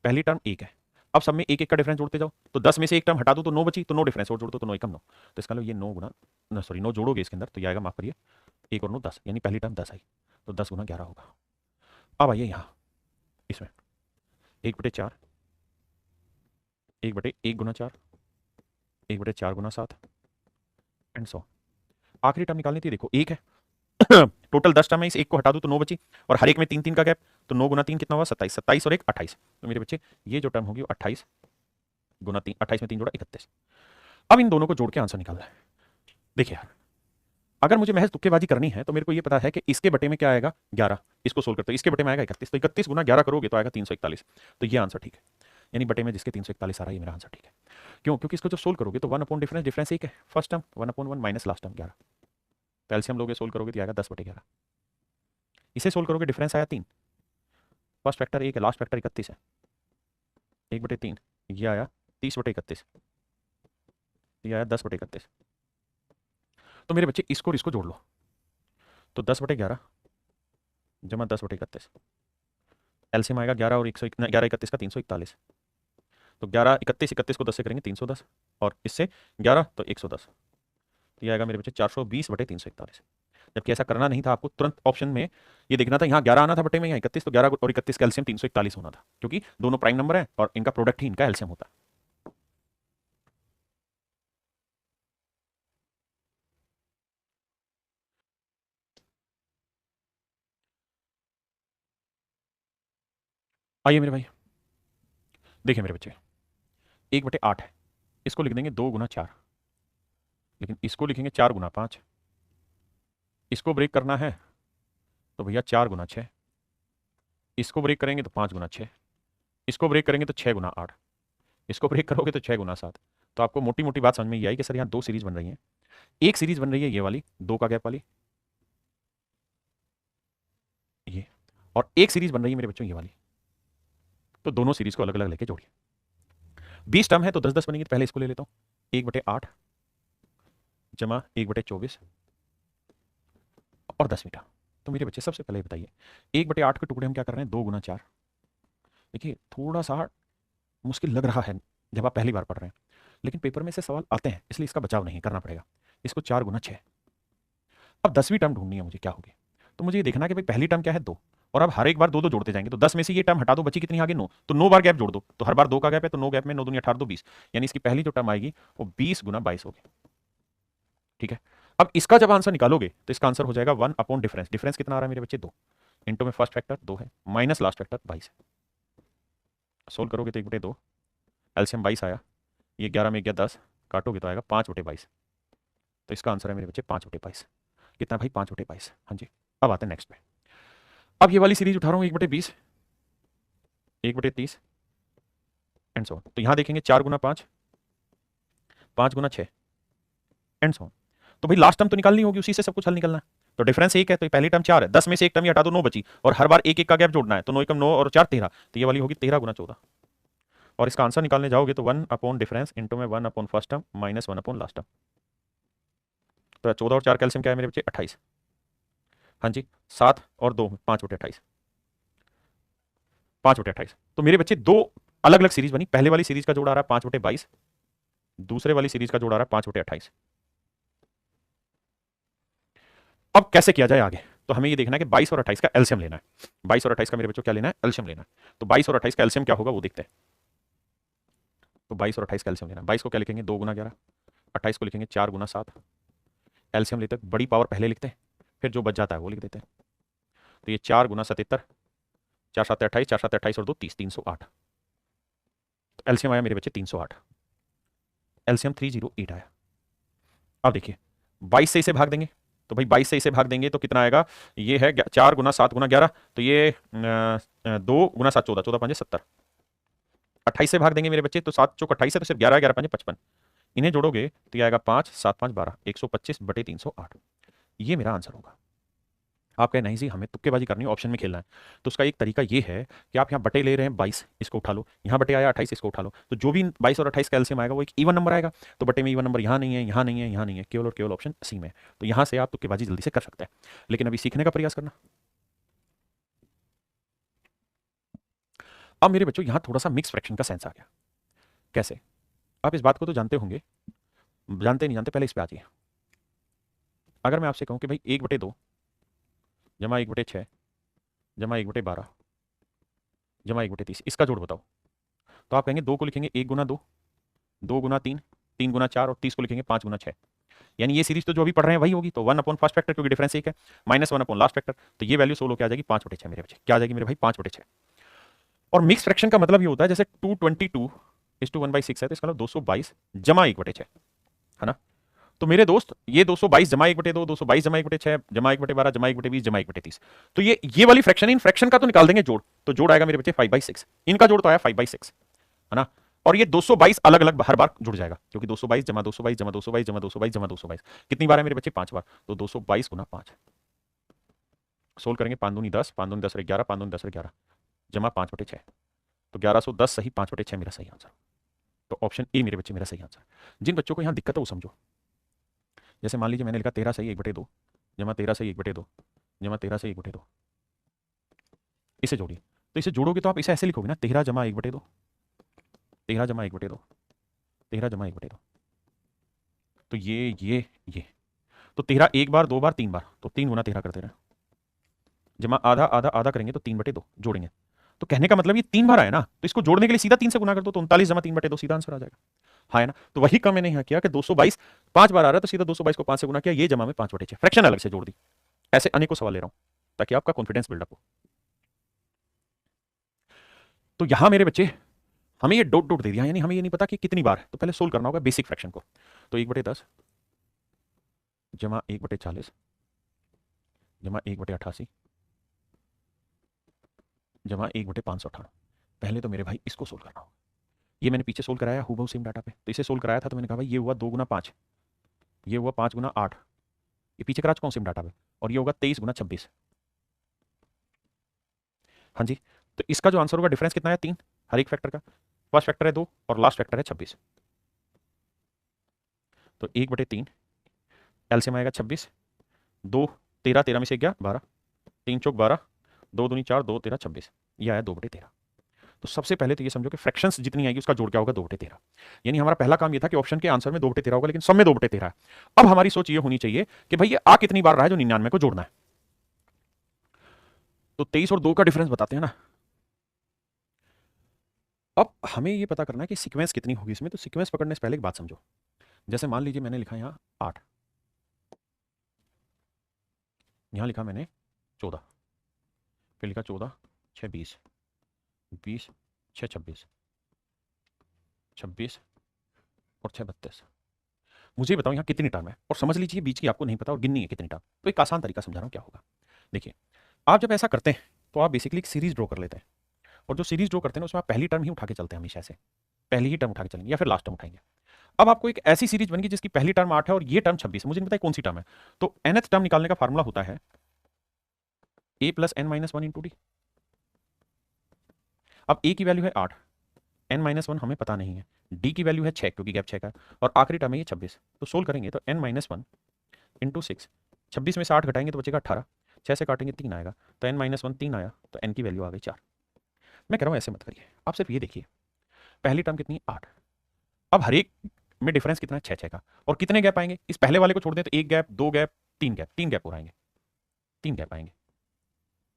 पहली टर्म 1 है, अब सब में एक एक का डिफरेंस जोड़ते जाओ, तो 10 में से एक टर्म हटा दो तो 9 बची, तो 9 डिफरेंस और जोड़ दो तो 9 एकम 9। तो इसका लो ये 9 गुना ना, सॉरी 9 जोड़ोगे इसके अंदर तो ये आएगा, माफ करिए, 1 और 9 10, यानी पहली टर्म 10 आई, तो 10 गुना 11 होगा। अब आइए यहाँ इसमें 1/4, 1/1 गुना 4, 1/4 गुना 7 एंड सो। आखिरी टर्म निकालनी थी, देखो 1 है टोटल 10 टर्म है, इस एक को हटा दो तो 9 बची, और हर एक में 3 3 का गैप, तो 9 गुना 3 कितना हुआ? 27, 27 और 1 28। तो मेरे बच्चे ये जो टर्म होगी वो 28 गुना 3, 28 में 3 जोड़ा 31। अब इन दोनों को जोड़ के आंसर निकालना है। देखिए यार, अगर मुझे महज तुक्केबाजी करनी है तो मेरे को ये पता है कि इसके बटे में क्या आएगा 11, इसको सोल्व करते हो, इसके बटे में आएगा 31, तो 31 गुना 11 करोगे तो आएगा 341। तो ये आंसर ठीक है, यानी बटे में जिसके 341 आ रहा है, ये मेरा आंसर ठीक है। क्यों? क्योंकि इसको जब सोल्व करोगे तो 1 अपॉन डिफरेंस, डिफरेंस एक है, first term 1 upon 1 minus last term 11, तो एलसीएम लोगे सोल्व करोगे तो आएगा 10/11। इसे सोल्व करोगे, डिफरेंस आया 3, फर्स्ट फैक्टर 1 है, लास्ट फैक्टर 31 है, 1/3, ये आया 30/31, ये आया 10/31। तो मेरे बच्चे इसको और इसको जोड़ लो, तो 10/11 जमा 10/31, एलसीएम आएगा 11 और 11 31 का 341, तो 11 31, 31 को 10 से करेंगे 310, और इससे 11 तो 110, तो ये आएगा मेरे बच्चे 420/341। जबकि ऐसा करना नहीं था, आपको तुरंत ऑप्शन में ये देखना था, यहाँ 11 आना था बटे में, यहाँ 31, तो 11 और 31 का एलसीएम 341 होना था, क्योंकि दोनों प्राइम नंबर है और इनका प्रोडक्ट ही इनका एलसीएम होता है। आइए मेरे भाई, देखिए मेरे बच्चे, 1/8 है, इसको लिख देंगे 2 गुना 4, लेकिन इसको लिखेंगे 4 गुना 5। इसको ब्रेक करना है तो भैया 4 गुना 6, इसको ब्रेक करेंगे तो 5 गुना 6, इसको ब्रेक करेंगे तो 6 गुना 8, इसको ब्रेक करोगे तो 6 गुना 7। तो आपको मोटी मोटी बात समझ में ये आई कि सर यहाँ 2 सीरीज बन रही हैं, एक सीरीज बन रही है ये वाली 2 का गैप वाली, ये, और एक सीरीज बन रही है मेरे बच्चों ये वाली। तो दोनों सीरीज को अलग अलग लेके जोड़िए। 20 टर्म है तो 10 10 बनेगी, तो पहले इसको ले लेता हूं, 1/8 जमा 1/24 और 10वीं टर्म। तो मेरे बच्चे सबसे पहले बताइए, 1/8 के टुकड़े हम क्या कर रहे हैं? 2 गुना 4। देखिए थोड़ा सा मुश्किल लग रहा है जब आप पहली बार पढ़ रहे हैं, लेकिन पेपर में से सवाल आते हैं, इसलिए इसका बचाव नहीं करना पड़ेगा। इसको 4 गुना 6। अब 10वीं टर्म ढूंढनी है मुझे, क्या होगी? तो मुझे ये देखना कि भाई पहली टर्म क्या है 2, और अब हर एक बार 2 2 जोड़ते जाएंगे, तो 10 में से ये टर्म हटा दो, बची कितनी आगे 9, तो 9 बार गैप जोड़ दो, तो हर बार 2 का गैप है, तो 9 गैप में 9 दूनी 18 2 20, यानी इसकी पहली जो टर्म आएगी वो 20 गुना 22 होगी। ठीक है, अब इसका जब आंसर निकालोगे तो इसका आंसर हो जाएगा 1 अपॉन डिफरेंस, डिफरेंस कितना आ रहा है मेरे बच्चे? 2, इंटू में फर्स्ट फैक्टर 2 है, माइनस लास्ट फैक्टर 22 है। सोल्व करोगे तो 1/2, एलसीएम 22 आया, ये 11 में 11 10, काटोगे तो आएगा 5/22। तो इसका आंसर है मेरे बच्चे 5/22। कितना भाई? 5/22। हाँ जी। अब आते हैं नेक्स्ट पे। अब ये वाली सीरीज उठा रहा हूँ, 1/20, 1/30 एंड सो ऑन। तो यहां देखेंगे 4 गुना 5, 5 गुना 6 एंड सो ऑन। तो भाई लास्ट टर्म तो निकालनी होगी, उसी से सब कुछ हल निकलना है। तो डिफरेंस 1 है, तो पहली टर्म 4 है, 10 में से एक टर्म हटा दो 9 बची, और हर बार एक एक का गैप जोड़ना है, तो 9 एकम 9 और 4 13, तो ये वाली होगी 13 गुना 14। और इसका आंसर निकालने जाओगे तो 1 अपॉन डिफरेंस इंटू में 1 upon first term minus 1 upon last term. तो 14 और 4 कैल्सियम क्या है मेरे बच्चे? 28। हाँ जी, 7 और 2 5/28, 5/28। तो मेरे बच्चे दो अलग अलग सीरीज बनी, पहले वाली सीरीज का जोड़ आ रहा है 5/22, दूसरे वाली सीरीज का जोड़ आ रहा है 5/28। अब कैसे किया जाए आगे, तो हमें ये देखना है कि 22 और 28 का एलसीएम लेना है। 22 और 28 का मेरे बच्चों क्या लेना है, एलसीएम लेना है। तो 22 और 28 का एलसीएम क्या होगा वो देखते हैं। तो 22 और 28 का एलसीएम लेना है। 22 को क्या लिखेंगे 2 गुना 11, 28 को लिखेंगे 4 गुना 7। एलसीएम लेते हैं, बड़ी पावर पहले लिखते हैं, फिर जो बच जाता है वो लिख देते हैं। तो ये 4 गुना 77, 4 7 28, 4 7 28 और 2 30, 308। तो एलसीएम आया मेरे बच्चे 308, एलसीएम 308 आया। अब देखिए 22 से इसे भाग देंगे, तो भाई 22 से इसे भाग देंगे तो कितना आएगा, ये है 4 गुना 7 गुना 11, तो ये 2 गुना 7 14, 14 5 70। 28 से भाग देंगे मेरे बच्चे, तो 7 चौक 28 है, तो सिर्फ 11 11 5 55। इन्हें जोड़ोगे तो ये आएगा 5 7 5 12, 125/308। ये मेरा आंसर होगा। आप कहें नहीं जी हमें तुक्केबाजी करनी है, ऑप्शन में खेलना है, तो उसका एक तरीका ये है कि आप यहाँ बटे ले रहे हैं 22, इसको उठा लो, यहाँ बटे आया 28, इसको उठा लो, तो जो भी 22 और 28 का एलसीएम आएगा वो एक इवन नंबर आएगा। तो बटे में इवन नंबर यहाँ नहीं है, यहाँ नहीं है, यहाँ नहीं है, केवल और केवल ऑप्शन सी में है। तो यहाँ से आप तुक्केबाजी जल्दी से कर सकते हैं, लेकिन अभी सीखने का प्रयास करना। अब मेरे बच्चों यहाँ थोड़ा सा मिक्स फ्रैक्शन का सेंस आ गया। कैसे, आप इस बात को तो जानते होंगे, जानते नहीं जानते पहले इस पे आ जाइए। अगर मैं आपसे कहूँ कि भाई 1/2 जमा 1/6 जमा 1/12 जमा 1/30, इसका जोड़ बताओ, तो आप कहेंगे 2 को लिखेंगे 1 गुना 2, 2 गुना 3, 3 गुना 4 और 30 को लिखेंगे 5 गुना 6। यानी ये सीरीज तो जो अभी पढ़ रहे हैं वही होगी, तो 1 अपॉन फर्स्ट फैक्टर क्योंकि डिफरेंस एक है, -1 अपॉन लास्ट फैक्टर, तो ये वैल्यू सोल्व क्या आ जाएगी 5/6 मेरे बच्चे, क्या आ जाएगी मेरे भाई 5/6। और मिक्स फ्रैक्शन का मतलब ये होता है जैसे 222:1/6 है, तो इसका मतलब 222 जमा 1/6 है ना। तो मेरे दोस्त ये 222 जमा 1/2, 222 जमा 1/6 जमा 1/12 जमा 1/20 जमा 1/30, तो ये वाली फ्रैक्शन, इन फ्रैक्शन का तो निकाल देंगे जोड़, तो जोड़ आएगा मेरे बच्चे 5/6, इनका जोड़ तो आया 5/6 है ना। और ये 222 अलग अलग हर बार जुड़ जाएगा, क्योंकि 222 जमा 222 जमा 222 जमा 222 जमा 222 कितनी बार है मेरे बच्चे 5 बार, तो 222 गुना 5 सोल्व करेंगे, 5 दूनी 10, 5 दूनी 10 11, 5 दूनी 10 11 जमा 5/6, तो 1110 सही 5/6 मेरा सही आंसर। तो ऑप्शन ए मेरे बच्चे मेरा सही आंसर। जिन बच्चों को यहाँ दिक्कत है वो समझो, जैसे मान लीजिए मैंने लिखा 13 सही 1/2 जमा 13 सही 1/2 जमा 13 सही 1/2, इसे जोड़िए, तो इसे जोड़ोगे तो आप इसे ऐसे लिखोगे ना 13 जमा 1/2, 13 जमा 1/2, 13 जमा 1/2, तो ये तो 13 एक बार 2 बार 3 बार, तो 3 गुना 13 करते रहे, जमा आधा आधा आधा करेंगे तो 3/2 जोड़ेंगे, तो कहने का मतलब ये 3 बार आया ना, तो इसको जोड़ने के लिए सीधा 3 से गुना कर दो, तो 39 जमा 3/2 सीधा आंसर आ जाएगा। हाँ है ना, तो वही काम मैंने यहाँ किया कि 222 5 बार आ रहा है, तो सीधा 222 को 5 से गुना किया, ये जमा में 5/6, फ्रैक्शन अलग से जोड़ दी। ऐसे अनेकों सवाल ले रहा हूं ताकि आपका कॉन्फिडेंस बिल्डअप हो। तो यहां मेरे बच्चे हमें ये डॉट डॉट दे दिया, यानी हमें ये नहीं पता कि कितनी बार है, तो पहले सोल्व करना होगा बेसिक फ्रैक्शन को। तो 1/10 जमा 1/40 जमा 1/88 जमा 1/558। पहले तो मेरे भाई इसको सोल्व करना होगा, ये मैंने पीछे सोल्व कराया हूबहू सेम डाटा पे, तो इसे सोल्व कराया था, तो मैंने कहा भाई ये हुआ 2 गुना 5, ये हुआ 5 गुना 8, ये पीछे करा चुका हूं सेम डाटा पे, और ये होगा 23 गुना 26। हाँ जी, तो इसका जो आंसर होगा डिफरेंस कितना है 3, हर एक फैक्टर का, फर्स्ट फैक्टर है 2 और लास्ट फैक्टर है 26, तो 1/3 एलसीएम आएगा 26, 2 13 13 में से गया 12, 3 चौक 12, 2 दूनी 4, 2 13 26, ये आया 2/13। तो सबसे पहले तो ये समझो कि फ्रैक्शंस जितनी आएगी उसका जोड़ क्या होगा 2/13, यानी हमारा पहला काम ये था कि ऑप्शन के आंसर में 2/13 होगा, लेकिन सब में 2/13 है। अब हमारी सोच ये होनी चाहिए कि भाई ये आ कितनी बार रहा है जो 99 को जोड़ना है, तो 23 और 2 का डिफरेंस बताते हैं ना। अब हमें ये पता करना है कि सीक्वेंस कितनी होगी इसमें, तो सीक्वेंस पकड़ने से पहले एक बात समझो, जैसे मान लीजिए मैंने लिखा यहाँ 8, यहाँ लिखा मैंने 14, फिर लिखा 14 6 20, 20 6 26, 26 और 6 32। मुझे बताओ यहाँ कितनी टर्म है, और समझ लीजिए बीच की आपको नहीं पता और गिननी है कितनी टर्म, तो एक आसान तरीका समझा रहा हूँ क्या होगा। देखिए आप जब ऐसा करते हैं तो आप बेसिकली एक सीरीज ड्रॉ कर लेते हैं, और जो सीरीज ड्रॉ करते हैं उसमें आप पहली टर्म ही उठा के चलते हैं, हमेशा से पहली ही टर्म उठा के चलेंगे या फिर लास्ट टर्म उठाएंगे। अब आपको एक ऐसी सीरीज बन गई जिसकी पहली टर्म 8 है और ये टर्म 26 है, मुझे नहीं पता कौन सी टर्म है, तो nth टर्म निकालने का फार्मूला होता है a + n-1 × d। अब a की वैल्यू है 8, n-1 हमें पता नहीं है, d की वैल्यू है 6 क्योंकि गैप 6 का, और आखिरी टर्म है ये 26, तो सोल्व करेंगे तो n-1 × 6, 26 में से 8 घटाएंगे तो बचेगा 18, 6 से काटेंगे 3 आएगा, तो n-1 3 आया, तो n की वैल्यू आ गई 4। मैं कह रहा हूँ ऐसे मत करिए, आप सिर्फ ये देखिए पहली टर्म कितनी 8, अब हर एक में डिफरेंस कितना है 6 6 का, और कितने गैप आएंगे, इस पहले वाले को छोड़ दें तो 1 गैप 2 गैप 3 गैप, 3 गैप हो आएंगे, 3 गैप आएंगे,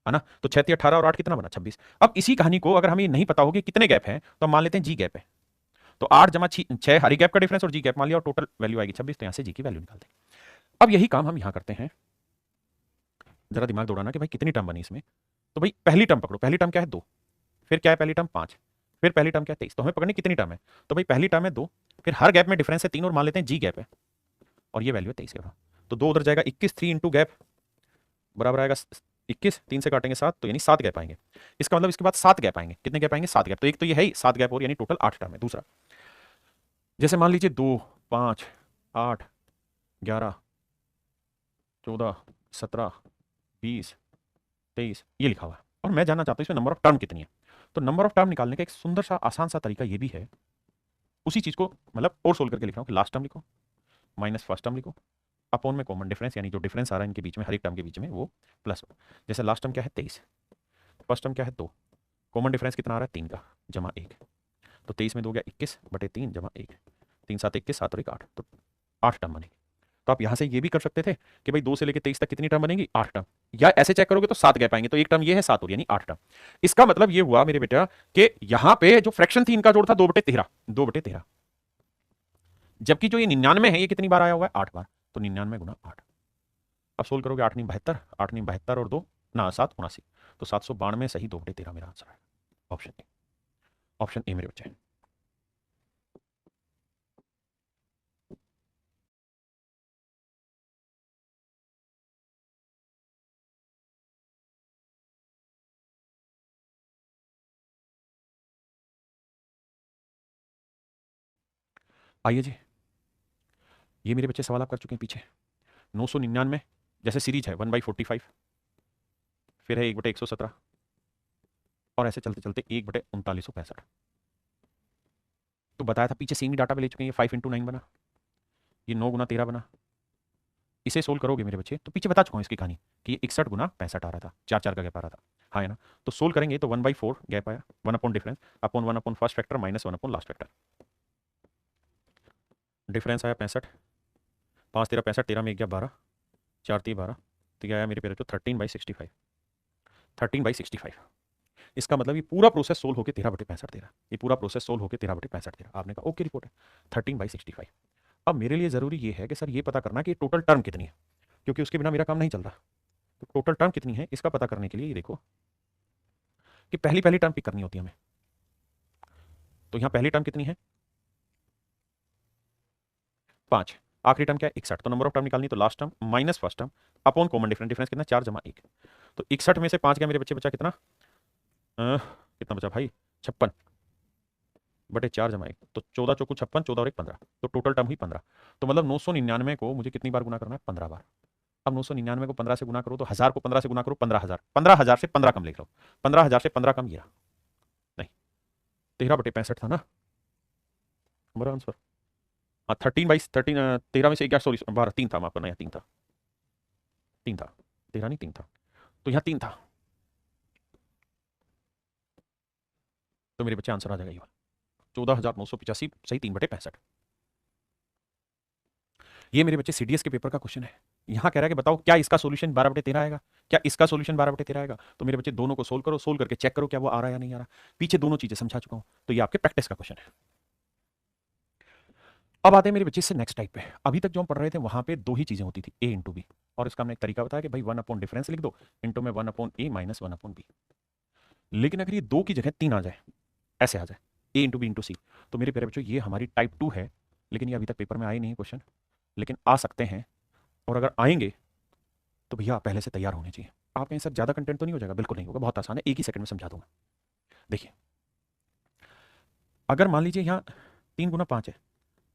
है ना। तो 6 18 और 8 कितना बना 26। अब इसी कहानी को अगर हमें नहीं पता हो कि कितने गैप हैं तो हम मान लेते हैं जी गैप है, तो 8 जमा 6 हरी गैप का डिफरेंस और जी गैप मान लिया और टोटल वैल्यू आएगी 26, तो यहां से जी की वैल्यू निकालते हैं। अब यही काम हम यहां करते हैं, जरा दिमाग दौड़ाना कि भाई कितनी टर्म बनी इसमें। तो भाई पहली टर्म पकड़ो, पहली टर्म क्या है 2, फिर क्या है पहली टर्म 5, फिर पहली टर्म क्या है 23, तो हमें पकड़नी कितनी टर्म है। तो भाई पहली टर्म है 2, फिर हर गैप में डिफरेंस है 3 और मान लेते हैं जी गैप है, और ये वैल्यू है 23 के। तो 2 उधर जाएगा 21, 3 इंटू गैप बराबर आएगा 21, 3 से काटेंगे 7, तो यानी 7 गैप आएंगे। इसका मतलब इसके बाद 7 गैप आएंगे, कितने गैप आएंगे 7 गैप, तो एक तो ये है ही 7 गैप और यानी टोटल 8 टर्म है। दूसरा जैसे मान लीजिए 2 5 8 11 14 17 20 23 ये लिखा हुआ है, और मैं जानना चाहता हूँ इसमें नंबर ऑफ टर्म कितनी है। तो नंबर ऑफ टर्म निकालने का एक सुंदर सा आसान सा तरीका ये भी है, उसी चीज को मतलब और सोल्व करके लिख रहा हूँ कि लास्ट टर्म लिखो माइनस फर्स्ट टर्म लिखो अपॉन में कॉमन डिफरेंस, यानी जो डिफरेंस आ रहा है इनके बीच में हर एक टर्म के बीच में वो प्लस हो। जैसे लास्ट टर्म क्या है 23, फर्स्ट टर्म क्या है 2, कॉमन डिफरेंस कितना आ रहा है 3 का जमा 1, तो 23 में 2 गया 21 बटे 3 जमा 1, 3 7 21 7 और 1 8, तो 8 टर्म बनेगी। तो आप यहां से ये भी कर सकते थे कि भाई 2 से लेकर 23 तक कितनी टर्म बनेगी 8 टर्म, या ऐसे चेक करोगे तो 7 गैप आएंगे, तो एक टर्म ये है 7 और यानी 8 टर्म। इसका मतलब ये हुआ मेरे बेटा कि यहां पे जो फ्रैक्शन थी इनका जोड़ था 2/13, 2/13, जबकि जो ये 99 है ये कितनी बार आया हुआ है 8 बार, तो 99 गुना 8। अब सोल्व करोगे 8 नहीं 72, 8 नहीं 72 और 2 ना 7 79, तो 792 सही 2/13 मेरा आंसर है। ऑप्शन ए, ऑप्शन ए मेरे बच्चे। आइए जी, ये मेरे बच्चे सवाल आप कर चुके हैं पीछे। 999 जैसे सीरीज है 1/45, फिर है 1/117, और ऐसे चलते चलते 1/3965। तो बताया था पीछे सेम ही डाटा पे ले चुके हैं, ये 5 × 9 बना, ये 9 गुना 13 बना। इसे सोल्व करोगे मेरे बच्चे तो पीछे बता चुका हूँ इसकी कहानी कि ये 61 गुना 65 आ रहा था, 4 4 का गैप आ रहा था, हाँ है ना। तो सोल्व करेंगे तो 1/4 गैप आया, 1 upon difference upon 1 upon first factor minus 1 upon last factor, difference आया 65, 5 13 65, 13 में 1 गया 12, 4 3 12, तो क्या आया मेरे पेरेंट्स 13/65, 13/65। इसका मतलब ये पूरा प्रोसेस सोल्व होकर 13/65 दे रहा, ये पूरा प्रोसेस सोल्व होकर 13/65 दे रहा। आपने कहा ओके रिपोर्ट है 13/65। अब मेरे लिए जरूरी ये है कि सर ये पता करना कि टोटल टर्म कितनी है, क्योंकि उसके बिना मेरा काम नहीं चल रहा। तो टोटल टर्म कितनी है इसका पता करने के लिए ये देखो कि पहली पहली टर्म पिक करनी होती है हमें। तो यहां पहली टर्म कितनी है 5, आखिरी टर्म क्या है 61, तो नंबर ऑफ टर्म निकालनी तो last term minus first term upon common difference, difference कितना 4 जमा 1, तो 61 में से 5 गया मेरे बच्चे बचा कितना कितना बचा भाई 56 बटे 4 जमा 1, तो 14 चौको 56, 14 और 1 15, तो टोटल टर्म हुई 15। तो मतलब 999 को मुझे कितनी बार गुना करना है 15 बार। अब 999 को 15 से गुना करो तो 1000 को 15 से गुना करो 15,000, 15,000 से 15 कम लिख लो, 15,000 से 15 कम ये रहा, नहीं 13/65 था ना हमारा आंसर। हाँ 13/13, 13 में से 11 सॉरी 12 3 था, माफ करना यहाँ 3 था, 3 था, 13 नहीं 3 था, तो यहाँ 3 था। तो मेरे बच्चे आंसर आ जाएगा ये वाला 14,985 सही 3/65। ये मेरे बच्चे सीडीएस के पेपर का क्वेश्चन है। यहाँ कह रहा है कि बताओ क्या इसका सॉल्यूशन 12/13 आएगा, क्या इसका सॉल्यूशन 12/13 आएगा। तो मेरे बच्चे दोनों को सोल्व करो, सोल्व करके चेक करो क्या वो आ रहा है या नहीं आ रहा। पीछे दोनों चीजें समझा चुका हूं, तो ये आपके प्रैक्टिस का क्वेश्चन है। अब आते हैं मेरे बच्चे से नेक्स्ट टाइप पे। अभी तक जो हम पढ़ रहे थे वहां पे दो ही चीजें होती थी ए इंटू बी, और इसका हमने एक तरीका बताया कि भाई 1 अपॉन डिफरेंस लिख दो इंटू में 1 अपॉन ए माइनस 1 अपॉन बी। लेकिन अगर ये 2 की जगह 3 आ जाए, ऐसे आ जाए ए इंटू बी इंटू सी, तो मेरे प्यारे बच्चों ये हमारी टाइप 2 है। लेकिन ये अभी तक पेपर में आए नहीं है क्वेश्चन, लेकिन आ सकते हैं, और अगर आएंगे तो भैया पहले से तैयार होने चाहिए। आप कहें सर ज्यादा कंटेंट तो नहीं हो जाएगा, बिल्कुल नहीं होगा, बहुत आसान है, एक ही सेकंड में समझा दूंगा। देखिए अगर मान लीजिए यहाँ 3 गुना 5 है,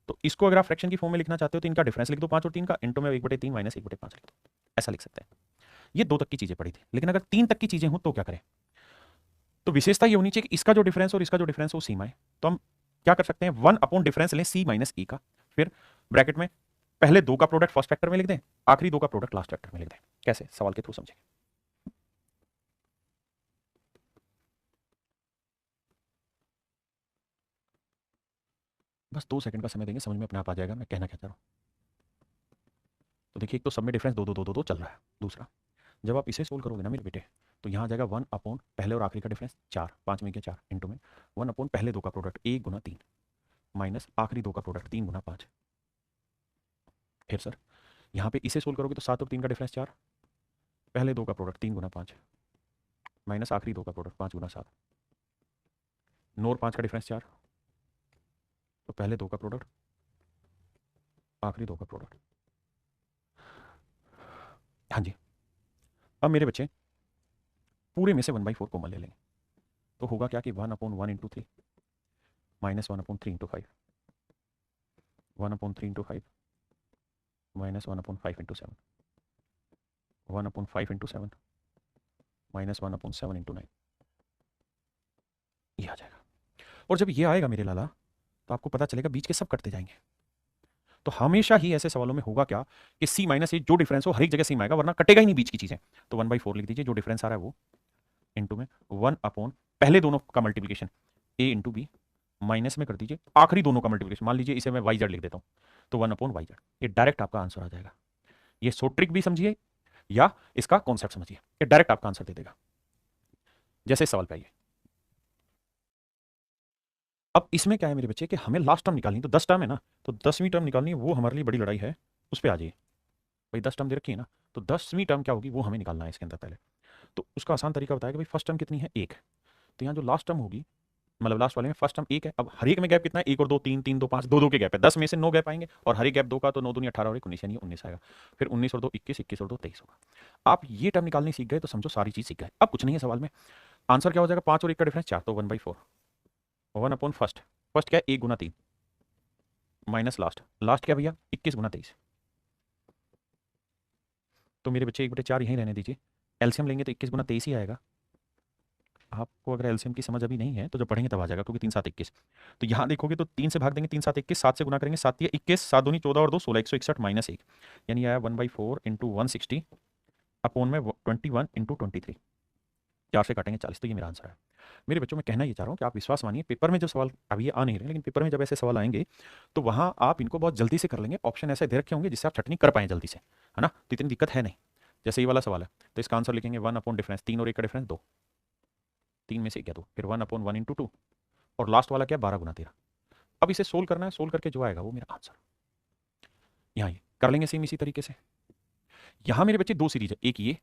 तो इसको अगर आप फ्रैक्शन की फॉर्म में लिखना चाहते हो तो इनका डिफरेंस लिख दो 5 और 3 का, इंटू में 1/3 माइनस 1/5 लिख दो, ऐसा लिख सकते हैं। ये 2 तक की चीजें पड़ी थी, लेकिन अगर 3 तक की चीजें हो तो क्या करें। तो विशेषता ये होनी चाहिए कि इसका जो डिफरेंस और इसका जो डिफरेंस वो सेम आए। तो हम क्या कर सकते हैं 1 अपॉन डिफरेंस लें सी माइनस ई का, फिर ब्रैकेट में पहले 2 का प्रोडक्ट फर्स्ट फैक्टर में लिख दें, आखिरी 2 का प्रोडक्ट लास्ट फैक्टर में लिख दें। कैसे, सवाल के थ्रू समझेंगे। बस 2 सेकंड का समय देंगे, समझ में अपने आप आ जाएगा मैं कहना क्या चाह रहा हूं। तो देखिए एक तो सब में डिफरेंस 2 2 2 2 2 चल रहा है, दूसरा जब आप इसे सोल्व करोगे ना मेरे बेटे, तो यहाँ आ जाएगा 1 अपॉन पहले और आखिरी का डिफरेंस 4, 5 में क्या 4 इंटू में 1 अपॉन पहले दो का प्रोडक्ट 1 गुना 3 माइनस आखिरी दो का प्रोडक्ट 3 गुना 5। फिर सर यहाँ पे इसे सोल्व करोगे तो 7 और 3 का डिफरेंस 4, पहले दो का प्रोडक्ट 3 गुना 5 माइनस आखिरी दो का प्रोडक्ट 5 गुना 7, 9 और 5 का डिफरेंस 4, तो पहले दो का प्रोडक्ट आखिरी दो का प्रोडक्ट। हाँ जी, अब मेरे बच्चे पूरे में से 1/4 कॉमन ले लेंगे, तो होगा क्या कि 1 upon 1 into 3 minus 1 upon 3 into 5, 1 upon 3 into 5 minus 1 upon 5 into 7, 1 upon 5 into 7 minus 1 upon 7 into 9, ये आ जाएगा। और जब ये आएगा मेरे लाला, तो आपको पता चलेगा बीच के सब कटते जाएंगे। तो हमेशा ही ऐसे सवालों में होगा क्या कि सी माइनस ए जो डिफरेंस हो हर एक जगह सेम आएगा, वरना कटेगा ही नहीं बीच की चीजें। तो 1/4 लिख दीजिए, जो डिफरेंस आ रहा है वो इंटू में 1 अपॉन पहले दोनों का मल्टीप्लीकेशन ए इंटू बी, माइनस में कर दीजिए आखिरी दोनों का मल्टीप्लीकेशन, मान लीजिए इसे मैं वाई जेड लिख देता हूँ, तो 1 अपॉन वाई जेड। ये डायरेक्ट आपका आंसर आ जाएगा। ये शॉर्ट ट्रिक भी समझिए या इसका कॉन्सेप्ट समझिए, ये डायरेक्ट आपका आंसर दे देगा। जैसे इस सवाल पे आइए, अब इसमें क्या है मेरे बच्चे कि हमें लास्ट टर्म निकालनी, तो 10 टर्म है ना, तो 10वीं टर्म निकालनी है, वो हमारे लिए बड़ी लड़ाई है। उस पर आ जाइए भाई, 10 टर्म दे रखी है ना, तो 10वीं टर्म क्या होगी वो हमें निकालना है इसके अंदर पहले। तो उसका आसान तरीका बताया कि भाई फर्स्ट टर्म कितनी है 1, तो यहाँ जो लास्ट टर्म होगी, मतलब लास्ट वाले में फर्स्ट टर्म 1 है। अब हर एक में गैप कितना है, 1 और 2 3, 3 2 5, 2 2 के गैप है, 10 में से 9 गैप आएंगे और हर एक गैप 2 का, तो 9 दूनी 18 और 1 19, यानी 19 आएगा। फिर 19 और 2 21, 21 और 2 23 होगा। आप ये टर्म निकालने सीख गए तो समझो सारी चीज सीख गए। अब कुछ नहीं है सवाल में, आंसर क्या हो जाएगा, 5 और 1 का डिफरेंस 4, तो 1/4 1 अपॉन फर्स्ट, फर्स्ट क्या है 1 गुना 3 माइनस लास्ट, लास्ट क्या भैया 21 गुना 23। तो मेरे बच्चे 1/4 यहीं रहने दीजिए, एलसीएम लेंगे तो 21 गुना 23 ही आएगा। आपको अगर एलसीएम की समझ अभी नहीं है तो जब पढ़ेंगे तब आ जाएगा, क्योंकि 3 7 21। तो यहाँ देखोगे तो 3 से भाग देंगे, 3 7 21, 7 से गुना करेंगे, 7 21, 7 दूनी 14 और 2 16, 161 माइनस 1, यानी आया 1/4 इंटू 160 अपॉन में 21 इंटू 23, 4 से काटेंगे 40, तो ये मेरा आंसर है। मेरे बच्चों में कहना ये चाह रहा हूँ कि आप विश्वास मानिए, पेपर में जो सवाल अभी ये आ नहीं रहे, लेकिन पेपर में जब ऐसे सवाल आएंगे तो वहाँ आप इनको बहुत जल्दी से कर लेंगे। ऑप्शन ऐसे दे रखे होंगे जिससे आप छटनी कर पाएं जल्दी से, है ना, तो इतनी दिक्कत है नहीं। जैसे ये वाला सवाल है, तो इसका आंसर लिखेंगे 1 अपॉन डिफरेंस 3 और 1 का डिफरेंस 2, 3 में से क्या 2, फिर 1 अपॉन 1 इंटू 2, और लास्ट वाला क्या 12 गुना 13। अब इसे सोल्व करना है, सोल्व करके जो आएगा वो मेरा आंसर। यहाँ ये कर लेंगे सेम इसी तरीके से। यहाँ मेरे बच्चे 2 सीरीज है, एक ये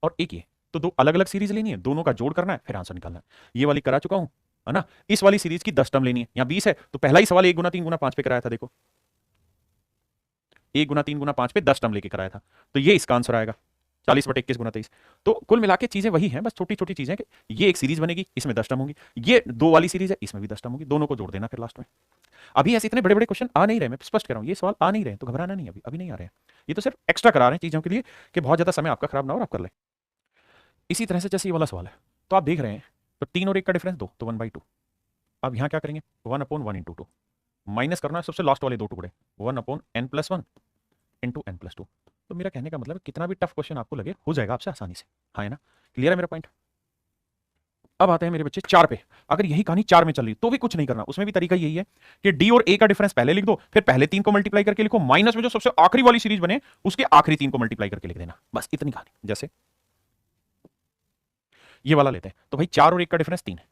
और एक ये, तो 2 अलग अलग सीरीज लेनी है, दोनों का जोड़ करना है, फिर आंसर निकालना है। ये वाली करा चुका हूं, है ना। इस वाली सीरीज की 10 टर्म लेनी है, यहाँ 20 है, तो पहला ही सवाल 1 गुना 3 गुना 5 पे कराया था, देखो 1 गुना 3 गुना 5 पे 10 टर्म लेके कराया था, तो ये इसका आंसर आएगा 40/21 गुना 23। तो कुल मिला के चीजें वही हैं, बस छोटी छोटी चीजें कि ये एक सीरीज बनेगी, इसमें 10 टर्म होंगी, ये 2 वाली सीरीज है, इसमें भी 10 टर्म होगी, दोनों को जोड़ देना फिर लास्ट में। अभी ऐसे इतने बड़े बड़े क्वेश्चन आ नहीं रहे, मैं स्पष्ट कर रहा हूँ, ये सवाल आ नहीं रहे तो घबराना नहीं, अभी अभी नहीं आ रहे हैं, ये तो सिर्फ एक्स्ट्रा करा रहे हैं चीजों के लिए कि बहुत ज्यादा समय आपका खराब ना हो और आप कर लें। इसी तरह से जैसे ये वाला सवाल है, तो आप देख रहे हैं, तो 3 और 1 का डिफरेंस 2, तो 1/2। अब यहाँ क्या करेंगे, 1 अपॉन 1 इंटू 2, माइनस करना है सबसे लास्ट वाले 2 टुकड़े, 1 अपॉन n+1 इंटू n+2। तो मेरा कहने का मतलब है कितना भी टफ क्वेश्चन आपको लगे हो जाएगा आपसे आसानी से, हाँ है ना, क्लियर है मेरा पॉइंट। अब आते हैं मेरे बच्चे 4 पे। अगर यही कहानी 4 में चल रही तो भी कुछ नहीं करना, उसमें भी तरीका यही है कि डी और ए का डिफरेंस पहले लिख दो, फिर पहले 3 को मल्टीप्लाई करके लिखो, माइनस में जो सबसे आखिरी वाली सीरीज बने उसके आखिरी 3 को मल्टीप्लाई करके लिख देना, बस इतनी कहानी। जैसे ये वाला लेते हैं, तो भाई 4 और 1 का डिफरेंस 3 है,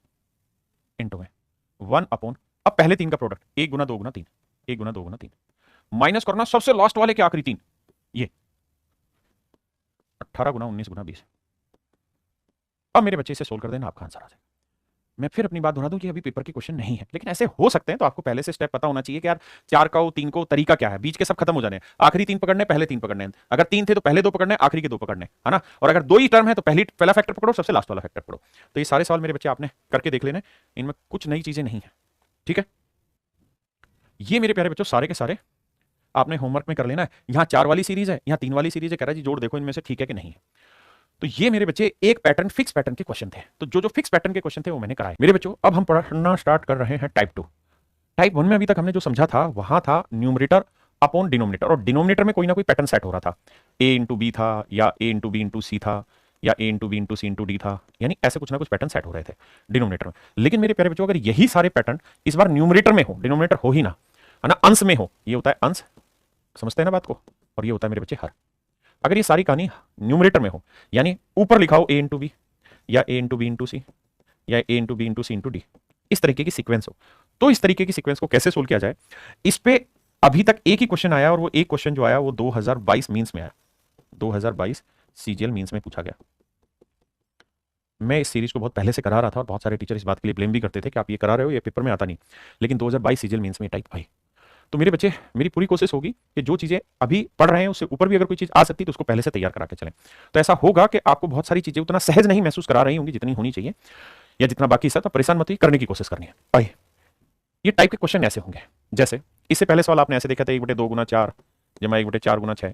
इंटू में 1 अपॉन, अब पहले 3 का प्रोडक्ट 1 गुना 2 गुना 3, 1 गुना 2 गुना 3, माइनस करना सबसे लास्ट वाले के आखिरी 3, ये 18 गुना 19 गुना 20। अब मेरे बच्चे इसे सोल्व कर देना, आपका आंसर आ जाएगा। मैं फिर अपनी बात दोहरा दूं कि अभी पेपर के क्वेश्चन नहीं है, लेकिन ऐसे हो सकते हैं, तो आपको पहले से स्टेप पता होना चाहिए कि यार 4 का 3 को तरीका क्या है, बीच के सब खत्म हो जाने हैं, आखिरी 3 पकड़ने, पहले 3 पकड़ने, अगर 3 थे तो पहले 2 पकड़ने, आखिरी के 2 पकड़ने, है ना, और अगर 2 ही टर्म है तो पहला फैक्टर पकड़ो, सबसे लास्ट वाला फैक्टर पकड़ो। तो ये सारे सवाल मेरे बच्चे आपने करके देख लेने, इनमें कुछ नई चीजें नहीं है, ठीक है। ये मेरे प्यारे बच्चों सारे के सारे आपने होमवर्क में कर लेना है। यहाँ 4 वाली सीरीज है, यहाँ 3 वाली सीरीज है, कह रहा है जी जोड़ देखो इनमें से ठीक है कि नहीं है। तो ये मेरे बच्चे एक पैटर्न, फिक्स पैटर्न के क्वेश्चन थे, तो जो जो फिक्स पैटर्न के क्वेश्चन थे वो मैंने कराए। मेरे बच्चों अब हम पढ़ना स्टार्ट कर रहे हैं टाइप 2। टाइप 1 में अभी तक हमने जो समझा था वहां था न्यूमरेटर अपॉन डिनोमिनेटर, और डिनोमिनेटर में कोई ना कोई पैटर्न सेट हो रहा था, a इंटू बी था, या a into B into C था, या a into B into C into D था, यानी ऐसे कुछ ना कुछ पैटर्न सेट हो रहे थे डिनोमिनेटर में। लेकिन मेरे प्यारे बच्चों अगर यही सारे पैटर्न इस बार न्यूमरेटर में हो, डिनोमिनेटर हो ही ना, है ना, अंश में हो, ये होता है अंश, समझते हैं ना बात को, और ये होता है मेरे बच्चे हर। अगर ये सारी कहानी न्यूमरेटर में हो, यानी ऊपर लिखा हो a इंटू बी या a into B into C या a into B into C into D, इस तरीके की सीक्वेंस हो, तो इस तरीके की सीक्वेंस को कैसे सोल्व किया जाए, इस पे अभी तक एक ही क्वेश्चन आया और वो एक क्वेश्चन जो आया वो 2022 मीन्स में आया, 2022 सीजीएल मीन्स में पूछा गया। मैं इस सीरीज को बहुत पहले से करा रहा था और बहुत सारे टीचर इस बात के लिए ब्लेम भी करते थे कि आप ये करा रहे हो, ये पेपर में आता नहीं, लेकिन 2022 सीजीएल मीन्स में टाइप आई। तो मेरे बच्चे, मेरी पूरी कोशिश होगी कि जो चीज़ें अभी पढ़ रहे हैं उससे ऊपर भी अगर कोई चीज़ आ सकती है तो उसको पहले से तैयार करा के चलें। तो ऐसा होगा कि आपको बहुत सारी चीज़ें उतना सहज नहीं महसूस करा रही होंगी जितनी होनी चाहिए, या जितना बाकी सर, तो परेशान मत होइए, करने की कोशिश करनी है। आइए, ये टाइप के क्वेश्चन ऐसे होंगे, जैसे इससे पहले सवाल आपने ऐसे देखा था 1/2 गुना 4 जमा 1/4 गुना 6,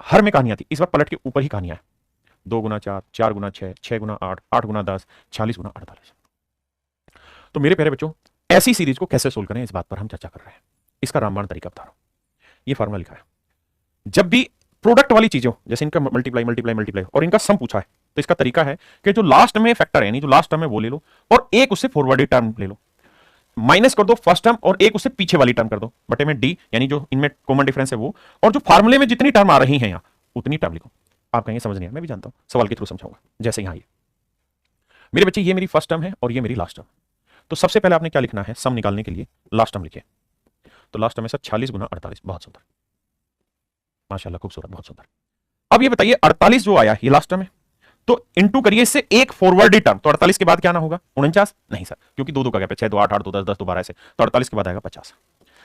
हर में कहानियां थी, इस बार पलट के ऊपर ही कहानियां है, 2 गुना 4, 4 गुना 6, 6 गुना 8, 8 गुना 10, 46 गुना 48। तो मेरे प्यारे बच्चों, ऐसी सीरीज को कैसे सोल्व करें इस बात पर हम चर्चा कर रहे हैं। इसका रामबाण तरीका बता रहा हूं, ये फार्मूला लिखा है, जब भी प्रोडक्ट वाली चीजें हो, जैसे इनका मल्टीप्लाई मल्टीप्लाई मल्टीप्लाई और इनका सम पूछा है, तो इसका तरीका है कि जो लास्ट में फैक्टर है, यानी जो लास्ट टर्म है वो ले लो और एक उससे फॉरवर्डेड टर्म ले लो, माइनस कर दो फर्स्ट टर्म और एक उससे पीछे वाली टर्म कर दो, बटे में डी, यानी जो इनमें कॉमन डिफरेंस है वो, और जो फार्मूले में जितनी टर्म आ रही हैं यहां उतनी टर्म लिखो। आप कहेंगे समझ नहीं आया, मैं भी जानता हूं, सवाल के थ्रू समझाऊंगा। जैसे यहां ये मेरे बच्चे, ये मेरी फर्स्ट टर्म है और ये मेरी लास्ट टर्म, तो सबसे पहले आपने क्या लिखना है, सम निकालने के लिए लास्ट टर्म लिखिए। तो लास्ट टर्म है सर 46 गुना 48, बहुत सुंदर, माशाल्लाह, खूबसूरत, बहुत सुंदर। अब ये बताइए 48 जो आया ये लास्ट टर्म है, तो इंटू करिए इससे एक फॉरवर्ड टर्म, तो 48 के बाद क्या आना होगा, 49, नहीं सर, क्योंकि दो दो का गैप है, 6 2 8 8 2 10 10 2 12 ऐसे, तो 48 के बाद आएगा 50।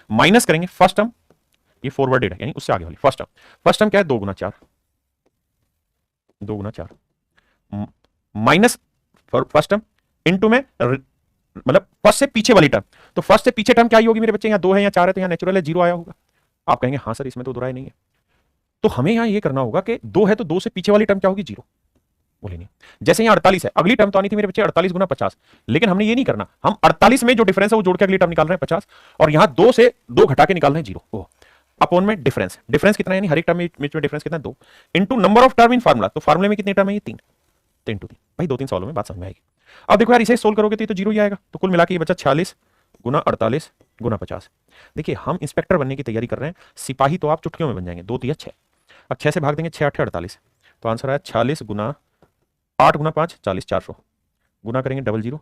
माइनस करेंगे फर्स्ट टर्म, ये फॉरवर्डेड है यानी उससे आगे वाली फर्स्ट टर्म, फर्स्ट टर्म क्या है 2 गुना 4, 2 गुना 4 माइनस फर्स्ट टर्म इंटू में मतलब फर्स्ट से पीछे वाली टर्म, तो फर्स्ट से पीछे टर्म क्या होगी मेरे बच्चे, यहाँ 2 है या 4 है, तो यहाँ नेचुरल है 0 आया होगा। आप कहेंगे हाँ सर इसमें तो दोहराई नहीं है, तो हमें यहां ये करना होगा कि 2 है तो 2 से पीछे वाली टर्म क्या होगी, 0, बोले नहीं। जैसे यहाँ 48 है, अगली टर्म तो आनी थी मेरे बच्चे 48 गुना 50, लेकिन हमने ये नहीं करना, हम 48 में जो डिफरेंस है वो जोड़ के अगली टर्म निकाल रहे हैं 50, और यहाँ 2 से 2 घटा के निकाल रहे हैं 0 अपॉन में डिफरेंस, डिफरेंस कितना है, यानी हर एक टर्म में डिफरेंस कितना है 2, into number of term in formula, तो फार्मूले में कितनी टर्म है ये 3, तो इंटू 3। भाई 2-3 सवालों में बात समझ में आएगी। अब देखो यार, इसे सोल्व करोगे तो ये तो 0 ही आएगा, तो कुल मिला के ये बचा 46 गुना 48 गुना 50। देखिए हम इंस्पेक्टर बनने की तैयारी कर रहे हैं, सिपाही तो आप चुटकियों में बन जाएंगे, 2 3 6, अब 6 से भाग देंगे, 6 8 48, तो आंसर आया 46 गुना 8 गुना 5 40, 400 गुना करेंगे 00,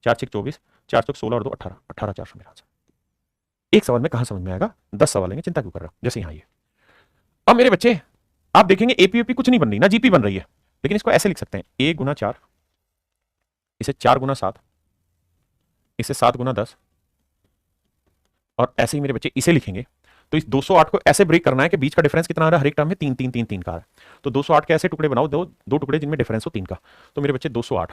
4 6 24, 4 चौक 16 और 2 18, 18 400 मेरा आंसर। एक सवाल में कहां समझ में आएगा, 10 सवाल लेंगे, चिंता क्यों कर रहा हूं। जैसे यहां ये, अब मेरे बच्चे आप देखेंगे एपीओपी कुछ नहीं बन रही ना, जीपी बन रही है, लेकिन इसको ऐसे लिख सकते हैं, a गुना 4, इसे 4 गुना 7, इसे 7 गुना 10, और ऐसे ही मेरे बच्चे इसे लिखेंगे, तो इस 208 को ऐसे ब्रेक करना है कि बीच का डिफरेंस कितना आ रहा है, हर एक टर्म में 3 3 3 3 का है, तो 208 के ऐसे टुकड़े बनाओ, दो टुकड़े जिनमें डिफरेंस हो 3 का, तो मेरे बच्चे 208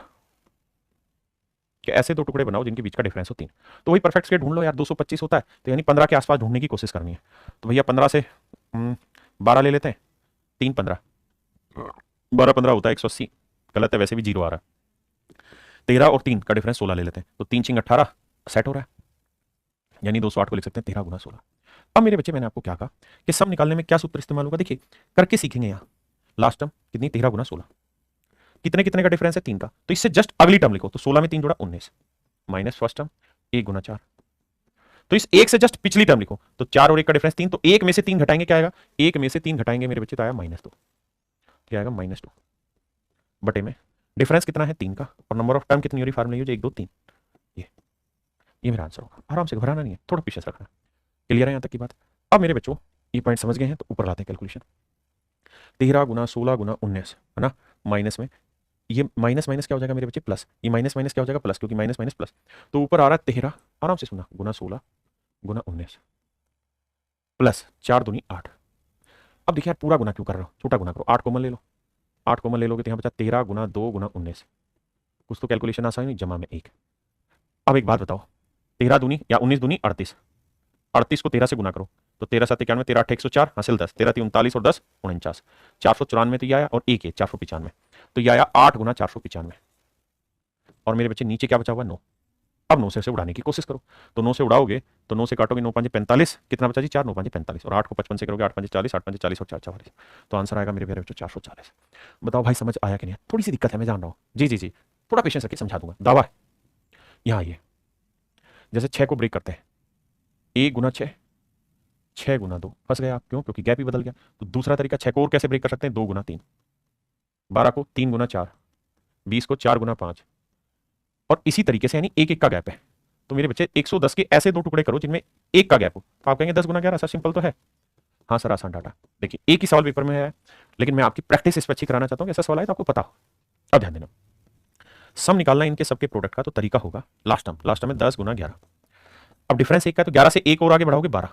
के ऐसे 2 टुकड़े बनाओ जिनके बीच का डिफरेंस हो 3, तो वही परफेक्ट स्केयर ढूंढ लो यार, 225 होता है, तो यानी 15 के आसपास ढूंढने की कोशिश करनी है। तो भैया 15 से 12 ले लेते हैं, 3 15, 12 15 होता है 180, गलत है वैसे भी 0 आ रहा है, 13 और 3 का डिफरेंस 16 ले लेते हैं, तो 3 6 18 सेट हो रहा है, यानी 208 को लिख सकते हैं 13 गुना 16। अब मेरे बच्चे मैंने आपको क्या कहा कि सम निकालने में क्या सूत्र इस्तेमाल होगा, देखिए करके सीखेंगे। यहाँ लास्ट टर्म कितनी, 13 गुना 16, कितने कितने का डिफरेंस है 3 का, तो इससे जस्ट अगली टर्म लिखो, तो 16 में 3 जोड़ा 19, माइनस फर्स्ट टर्म 1 गुना 4, तो इस 1 से जस्ट पिछली टर्म लिखो, तो 4 और 1 का डिफरेंस 3, तो 1 में से 3 घटाएंगे क्या आएगा, 1 में से 3 घटाएंगे मेरे बच्चे तो आया -2, क्या आएगा -2, बटे में डिफरेंस कितना है 3 का, और नंबर ऑफ टर्म कितनी हो रही फार्मूला यूज 1 2 3, ये मेरा आंसर होगा। आराम से घबराना नहीं है, थोड़ा पीछे रखना। क्लियर है यहाँ तक की बात। अब मेरे बच्चों ये पॉइंट समझ गए हैं, तो ऊपर लाते हैं कैलकुलेशन, 13 गुना 16 गुना 19 है ना, माइनस में ये माइनस माइनस क्या हो जाएगा मेरे बच्चे प्लस, ये माइनस माइनस क्या हो जाएगा प्लस, क्योंकि माइनस माइनस प्लस, तो ऊपर आ रहा है 13, आराम से सुना, गुना 16 गुना 19 प्लस 4 दूनी 8। अब देखिए यार पूरा गुना क्यों कर रहा हूँ, छोटा गुना करो, 8 कॉमन ले लो, 8 कॉमन ले लोगे तो यहाँ बचा 13 गुना 2 गुना 19, कुछ तो कैलकुलेशन आसान नहीं, जमा में 1। अब एक बात बताओ, 13 दूनी या 19 दूनी 38, 38 को 13 से गुना करो, तो 13 7 91, 13 8 104, हासिल 10, 13 3 39 और 10 49, 494 तो ये आया, और 1 है 495, तो ये आया 8 गुना 495, और मेरे बच्चे नीचे क्या बचा हुआ 9। अब 9 से उड़ाने की कोशिश करो, तो 9 से उड़ाओगे तो 9 से काटोगे 9 5 45, कितना बचा जी 4, 9 5 45, और 8 को 55 से करोगे 8 5 40, 8 5 40 और 4 44, तो आंसर आएगा मेरे प्यारे बच्चों 440। बताओ भाई समझ आया कि नहीं, थोड़ी सी दिक्कत है मैं जान रहा हूँ, जी जी जी, थोड़ा पेशेंस रखिए, समझा दूंगा, दावा है। यहाँ आइए, जैसे 6 को ब्रेक करते हैं, 1 गुना 6 6 गुना 2 फंस गए आप, क्यों? क्योंकि गैप ही बदल गया। तो दूसरा तरीका 6 को और कैसे ब्रेक कर सकते हैं? 2 गुना 3, 12 को 3 गुना 4, 20 को 4 गुना 5, और इसी तरीके से, यानी एक एक का गैप है। तो मेरे बच्चे 110 के ऐसे दो टुकड़े करो जिनमें एक का गैप हो। तो आप कहेंगे 10 गुना 11, सर सिंपल तो है। हाँ सर आसान डाटा। देखिए एक ही सवाल पेपर में है, लेकिन मैं आपकी प्रैक्टिस इस पर अच्छी कराना चाहता हूँ कि ऐसा सवाल आए तो आपको पता हो। अब ध्यान देना, सम निकालना इनके सबके प्रोडक्ट का, तो तरीका होगा लास्ट टर्म में 10 गुना 11। अब डिफरेंस एक का है तो 11 से एक और आगे बढ़ाओगे 12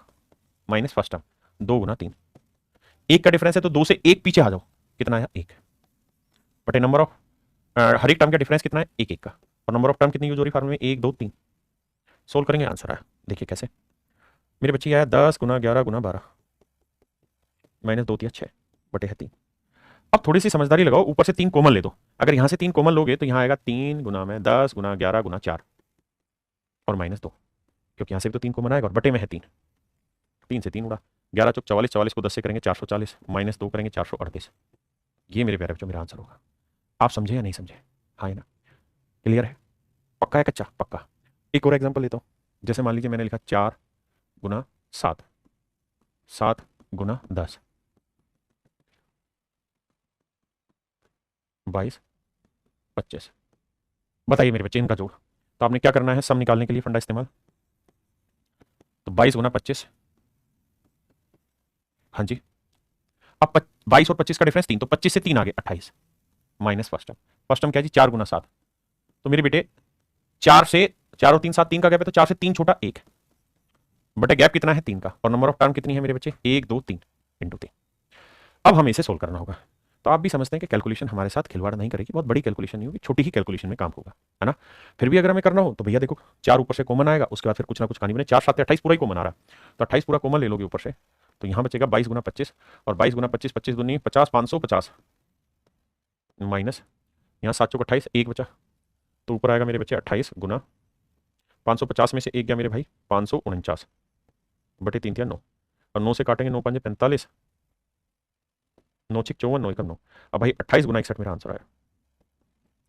माइनस फर्स्ट टर्म 2 गुना 3। एक का डिफरेंस है तो 2 से एक पीछे आ जाओ, कितना आया? 1 बटे नंबर ऑफ हर एक टर्म का डिफरेंस कितना है? एक एक का। और नंबर ऑफ टर्म कितनी यूज हो रही फार्मूले में? 1 2 3। सोल्व करेंगे, आंसर आया। देखिए कैसे मेरे बच्चे आया 10 गुना 11 गुना 12 माइनस 2 तिया 6 बटे है 3। अब थोड़ी सी समझदारी लगाओ, ऊपर से 3 कॉमन ले दो। अगर यहां से 3 कॉमन लोगे तो यहां आएगा 3 गुना में 10 गुना 11 गुना 4 और माइनस 2, क्योंकि यहां से भी तो 3 कॉमन आएगा और बटे में है 3। 3 से 3 उड़ा, 11 चौक 44, 44 को 10 से करेंगे 440, माइनस 2 करेंगे 438। ये मेरे प्यारे बच्चों मेरा आंसर होगा। आप समझे या नहीं समझे? हाँ है ना? क्लियर है? पक्का है कच्चा? पक्का। एक और एग्जाम्पल लेता हूँ। जैसे मान लीजिए मैंने लिखा 4 गुना 7, 7 गुना 10, 22 25। बताइए मेरे बच्चे इनका जोड़। तो आपने क्या करना है सम निकालने के लिए फंडा इस्तेमाल। तो 22 गुना 25, हाँ जी। अब 22 और 25 का डिफरेंस 3, तो 25 से 3 आगे 28 माइनस फर्स्ट टर्म क्या है जी? 4 गुना 7। तो मेरे बेटे 4 से 4 और 3 7, 3 का गैप है तो 4 से 3 छोटा 1 बटे गैप कितना है? 3 का। और नंबर ऑफ टर्म कितनी है मेरे बच्चे? 1 2 3 इंटू 3। अब हमें इसे सोल्व करना होगा। तो आप भी समझते हैं कि कैलकुलेशन हमारे साथ खिलवाड़ नहीं करेगी, बहुत बड़ी कैलकुलेशन नहीं होगी, छोटी ही कैलकुलेशन में काम होगा, है ना? फिर भी अगर हमें करना हो तो भैया देखो 4 ऊपर से कॉमन आएगा, उसके बाद फिर कुछ ना कुछ कहानी बने। 4 7 28 पूरा ही कॉमन आ रहा है, तो 28 पूरा कॉमन ले लोगे ऊपर से, तो यहाँ बचेगा 22 गुना 25, और 22 गुना 25, 25 दूनी 50, 550 माइनस यहाँ 7 चौक 28, 1 बचा, तो ऊपर आएगा मेरे बच्चे 28 गुना 550 में से 1 गया मेरे भाई 549 बटे 3 9, और 9 से काटेंगे 9 5 45, 9 6 54, 9 1 9। अब भाई 28 गुना 61 मेरा आंसर आया,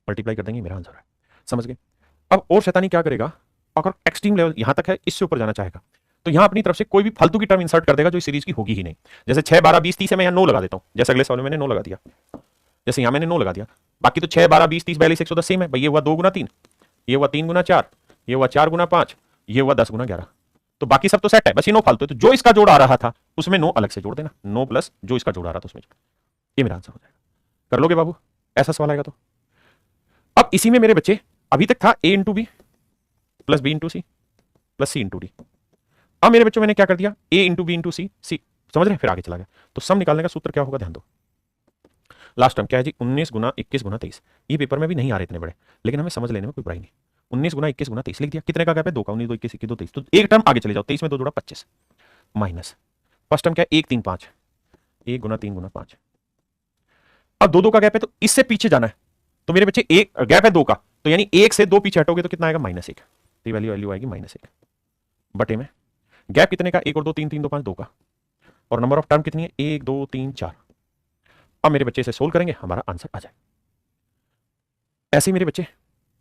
मल्टीप्लाई कर देंगे मेरा आंसर है। समझ गए? अब और शैतानी क्या करेगा, अगर एक्सट्रीम लेवल यहां तक है, इससे ऊपर जाना चाहेगा तो यहां अपनी तरफ से कोई भी फालतू की टर्म इंसर्ट कर देगा जो इस सीरीज की होगी ही नहीं। जैसे 6 12 20 30 है, मैं यहां 9 लगा देता हूं, जैसे अगले सवाल में मैंने 9 लगा दिया, जैसे यहां मैंने 9 लगा दिया। बाकी तो 6 12 20 30 42 110 सेम है भाई। ये हुआ 2 गुना 3, ये हुआ 3 गुना 4, ये हुआ 4 गुना 5, ये हुआ 10 गुना 11। तो बाकी सब तो सेट है, बस ये 9 फालतू है। तो जो इसका जोड़ आ रहा था उसमें 9 अलग से जोड़ देना, 9 प्लस जो इसका जोड़ आ रहा था उसमें। ये मेरा आंसर हो जाएगा। कर लोगे बाबू? ऐसा सवाल आएगा तो। अब इसी में मेरे बच्चे अभी तक था a into B plus B into C plus C into D. अब मेरे बच्चों मैंने क्या कर दिया? a into B into C, C समझ रहे हैं? फिर आगे चला गया। तो सम निकालने का सूत्र क्या होगा, ध्यान दो। लास्ट टर्म क्या है जी? 19 गुना 21 गुना 23। ये पेपर में भी नहीं आ रहे इतने बड़े, लेकिन हमें समझ लेने में कोई बुराई नहीं। 19 गुना 21 गुना 23 लिख दिया। कितने का गैप है? 2 का। 19 2 21 21 2 23। तो एक टर्म आगे चले जाओ, 23 में 2 जोड़ा 25 माइनस फर्स्ट टर्म क्या है? 1 3 5, 1 गुना 3 गुना 5। अब 2 2 का गैप है तो इससे पीछे जाना है। तो मेरे बच्चे एक गैप है 2 का, तो यानी 1 से 2 पीछे हटोगे तो कितना आएगा? -1। तो वैल्यू आएगी -1 बटे में गैप कितने का? 1 और 2 3 3 2 5 2 का। और नंबर ऑफ टर्म कितनी है? 1 2 3 4। अब मेरे बच्चे इसे सोल्व करेंगे, हमारा आंसर आ जाए। ऐसे ही मेरे बच्चे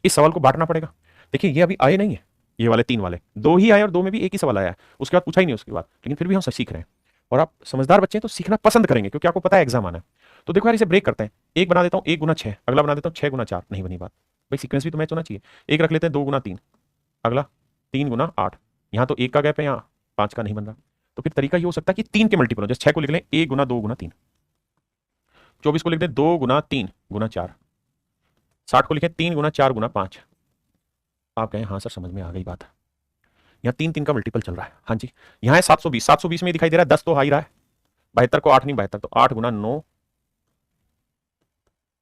इस सवाल को बांटना पड़ेगा। देखिए ये अभी आए नहीं है, ये वाले 3 वाले 2 ही आए और 2 में भी एक ही सवाल आया है, उसके बाद पूछा ही नहीं उसके बाद, लेकिन फिर भी हम सीख रहे हैं। और आप समझदार बच्चे हैं तो सीखना पसंद करेंगे, क्योंकि आपको पता है एग्जाम आना है। तो देखो यार इसे ब्रेक करते हैं। एक बना देता हूं 1 गुना 6, अगला बना देता हूं 6 गुना 4। नहीं बनी बात भाई, सीक्वेंस भी तो मैच होना चाहिए। एक रख लेते हैं 2 गुना 3, अगला 3 गुना 8। यहां तो 1 का गैप है, यहां 5 का नहीं बन रहा। तो फिर तरीका ये हो सकता है कि 3 के मल्टीपल हो, जैसे 6 को लिख लें 1 गुना 2 गुना 3, 24 को लिख दें 2 गुना 3 गुना 4, 60 को लिखें 3 गुना 4 गुना 5। आप कहें हाँ सर समझ में आ गई बात। यहाँ 3 3 का मल्टीपल चल रहा है, हाँ जी। यहाँ है 720, 720 में दिखाई दे रहा है 10 तो आ ही रहा है। 72 को 8 नहीं 72, तो 8 गुना 9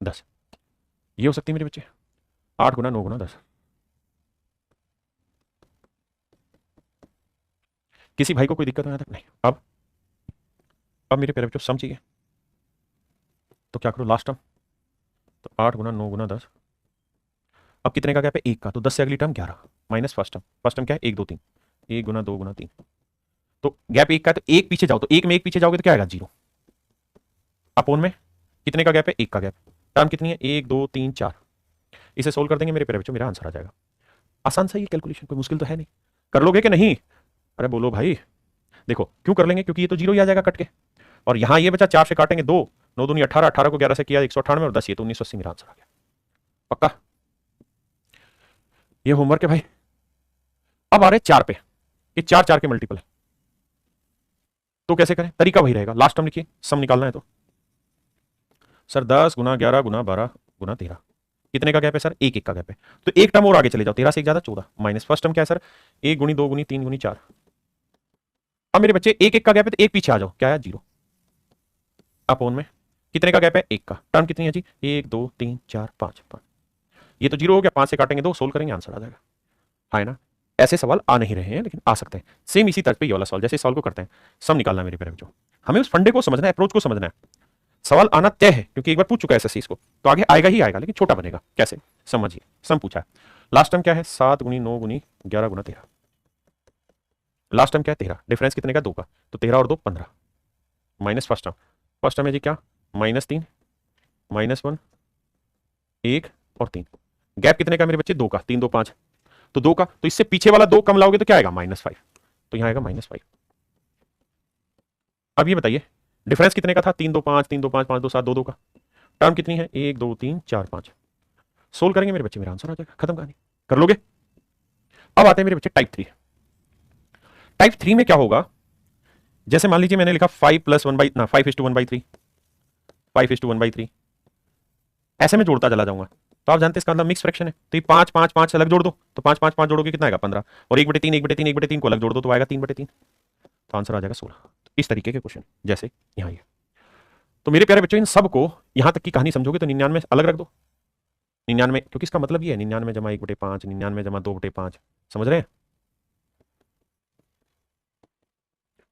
10। ये हो सकती है मेरे बच्चे, 8 गुना 9 गुना 10। किसी भाई को कोई दिक्कत होने तक नहीं। अब मेरे प्यारे बच्चों सम चाहिए, तो क्या करो लास्ट टर्म, तो 8 गुना 9 गुना 10। अब कितने का गैप है? 1 का, तो 10 से अगली टर्म 11 माइनस फर्स्ट टर्म क्या है? 1 2 3, 1 गुना 2 गुना 3। तो गैप 1 का है तो 1 पीछे जाओ, तो 1 में 1 पीछे जाओगे तो क्या आएगा? 0। अपोन में कितने का गैप है? 1 का गैप। टर्म कितनी है? 1 2 3 4। इसे सोल्व कर देंगे मेरे प्यारे बच्चों, मेरा आंसर आ जाएगा। आसान सा ही कैलकुलेशन, कोई मुश्किल तो है नहीं। कर लोगे कि नहीं? अरे बोलो भाई। देखो क्यों कर लेंगे, क्योंकि ये तो जीरो ही आ जाएगा कट के, और यहां ये बचा 4 से काटेंगे 2, 9 दूनी 18, 18 को 11 से किया 198 और 10 ये तो 1980 मेरा आंसर आ गया। पक्का ये होमवर्क है भाई। अब आ रहे 4 पे, ये 4 4 के मल्टीपल है, तो कैसे करें, तरीका वही रहेगा, लास्ट टर्म लिखिए, सम निकालना है तो सर 10 गुना 11 गुना 12 गुना 13, कितने का गैप है सर, एक एक का गैप है, तो एक टर्म और आगे चले जाओ, 13 से एक ज्यादा 14 माइनस फर्स्ट टर्म क्या है सर, 1 गुनी 2 गुनी 3 गुनी 4। अब मेरे बच्चे एक एक का गैप है तो एक पीछे आ जाओ, क्या है 0 अपोन में कितने का गैप है, एक का, टर्म कितनी है जी 1 2 3 4 5 5, ये तो 0 हो गया, 5 से काटेंगे 2, सोल्व करेंगे आंसर आ जाएगा, है ना। ऐसे सवाल आ नहीं रहे हैं लेकिन आ सकते हैं, सेम इसी तर्ज पे ये वाला सवाल जैसे सवाल को करते हैं, सम निकालना है मेरे प्यारे बच्चों, हमें उस फंडे को समझना है, अप्रोच को समझना है, सवाल आना तय है क्योंकि एक बार पूछ चुका है एसएससी इसको, तो आगे आएगा ही आएगा लेकिन छोटा बनेगा, कैसे समझिए, सम पूछा है, लास्ट टाइम क्या है 7 गुनी 9 गुनी 11 गुना 13, लास्ट टाइम क्या है 13, डिफरेंस कितने का 2 का, तो 13 और 2 15 माइनस फर्स्ट टाइम है जी क्या -3 -1 1 और 3, गैप कितने का मेरे बच्चे 2 का, 3 2 5, तो 2 का, तो इससे पीछे वाला 2 कम लाओगे तो क्या आएगा -5, तो यहां आएगा -5। अब ये बताइए डिफरेंस कितने का था, 3 2 5 3 2 5 5 2 7 2 2 का, टर्म कितनी है 1 2 3 4 5, सोल्व करेंगे मेरे बच्चे, मेरा आंसर आ जाएगा, खत्म कहानी, कर लोगे। अब आते हैं मेरे बच्चे टाइप 3, टाइप 3 में क्या होगा, जैसे मान लीजिए मैंने लिखा 5 + 1/3, 5:1/3, ऐसे में जोड़ता चला जाऊंगा, तो आप जानते हैं इसका मतलब मिक्स फ्रैक्शन है, तो ये 5 5 5 अलग जोड़ दो, तो 5 5 5 जोड़ोगे कितना आएगा 15, और 1/3 1/3 1/3 को अलग जोड़ दो तो आएगा 3/3, तो आंसर आ जाएगा 16। तो इस तरीके के क्वेश्चन जैसे यहाँ ये, तो मेरे प्यारे बच्चों इन सबको यहां तक की कहानी समझोगे तो 99 अलग रख दो, 99 क्योंकि इसका मतलब ये है 99 जमा 1/5, 99 जमा 2/5, समझ रहे हैं,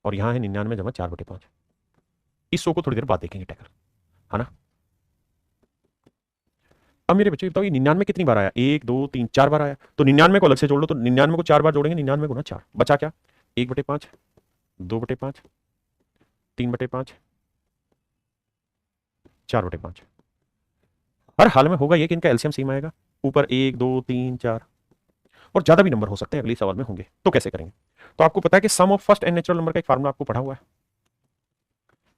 और यहां है 99 जमा 4/5, इस 100 को थोड़ी देर बाद देखेंगे टैकल, है ना। अब मेरे बच्चे बताओ ये 99 कितनी बार आया, 1 2 3 4 बार आया, तो 99 को अलग से जोड़ लो, तो 99 को 4 बार जोड़ेंगे, 99 गुना 4 बचा क्या, 1/5 2/5 3/5 4/5, हर हाल में होगा ये कि इनका एलसीएम सेम आएगा, ऊपर 1 2 3 4 और ज्यादा भी नंबर हो सकते हैं अगले सवाल में होंगे, तो कैसे करेंगे, तो आपको पता है कि sum of first n natural number का एक फार्मूला आपको पढ़ा हुआ है,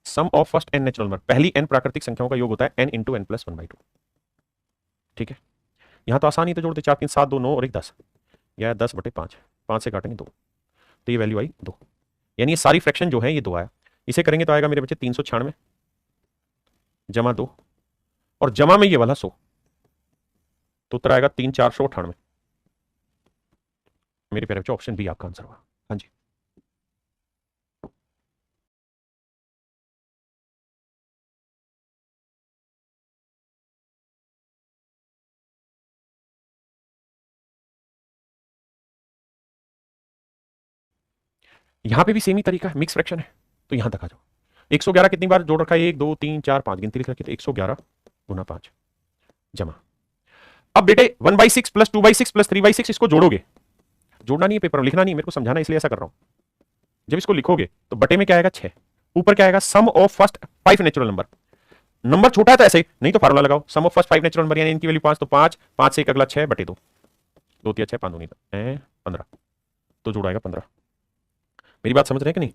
sum of first n natural number, पहली एन प्राकृतिक संख्याओं का योग होता है n × n + 1/2, ठीक है, यहां तो आसानी तो जोड़ते 4 3 7 2 9 और 1 10, यह 10/5, 5 से काटेंगे 2, तो ये वैल्यू आई 2, यानी ये सारी फ्रैक्शन जो है ये 2 आया, इसे करेंगे तो आएगा मेरे बच्चे 396 जमा 2 और जमा में ये वाला 100, तो उत्तर आएगा 3 498, मेरे प्यारे बच्चों ऑप्शन बी आपका आंसर होगा, हाँ जी। यहां पे भी सेम ही तरीका है, मिक्स फ्रैक्शन है, तो यहां तक आ जाओ, 111 कितनी बार जोड़ रखा है, 1 2 3 4 5 गिनती लिख रखी है, 111 गुना 5 जमा, अब बेटे 1/6 + 2/6 + 3/6 इसको जोड़ोगे, जोड़ना नहीं है पेपर में, लिखना नहीं है, मेरे को समझाना इसलिए ऐसा कर रहा हूं, जब इसको लिखोगे तो बटे में क्या आएगा 6, ऊपर क्या आएगा sum of first 5 natural number, number छोटा है तो ऐसे नहीं तो फार्मूला लगाओ, sum of first 5 natural number यानी इनकी वैल्यू 5, तो 5 5 से एक अगला 6 बटे 2, 2 3 6 5 2 15, तो जोड़ आएगा 15, मेरी बात समझ रहे हैं कि नहीं,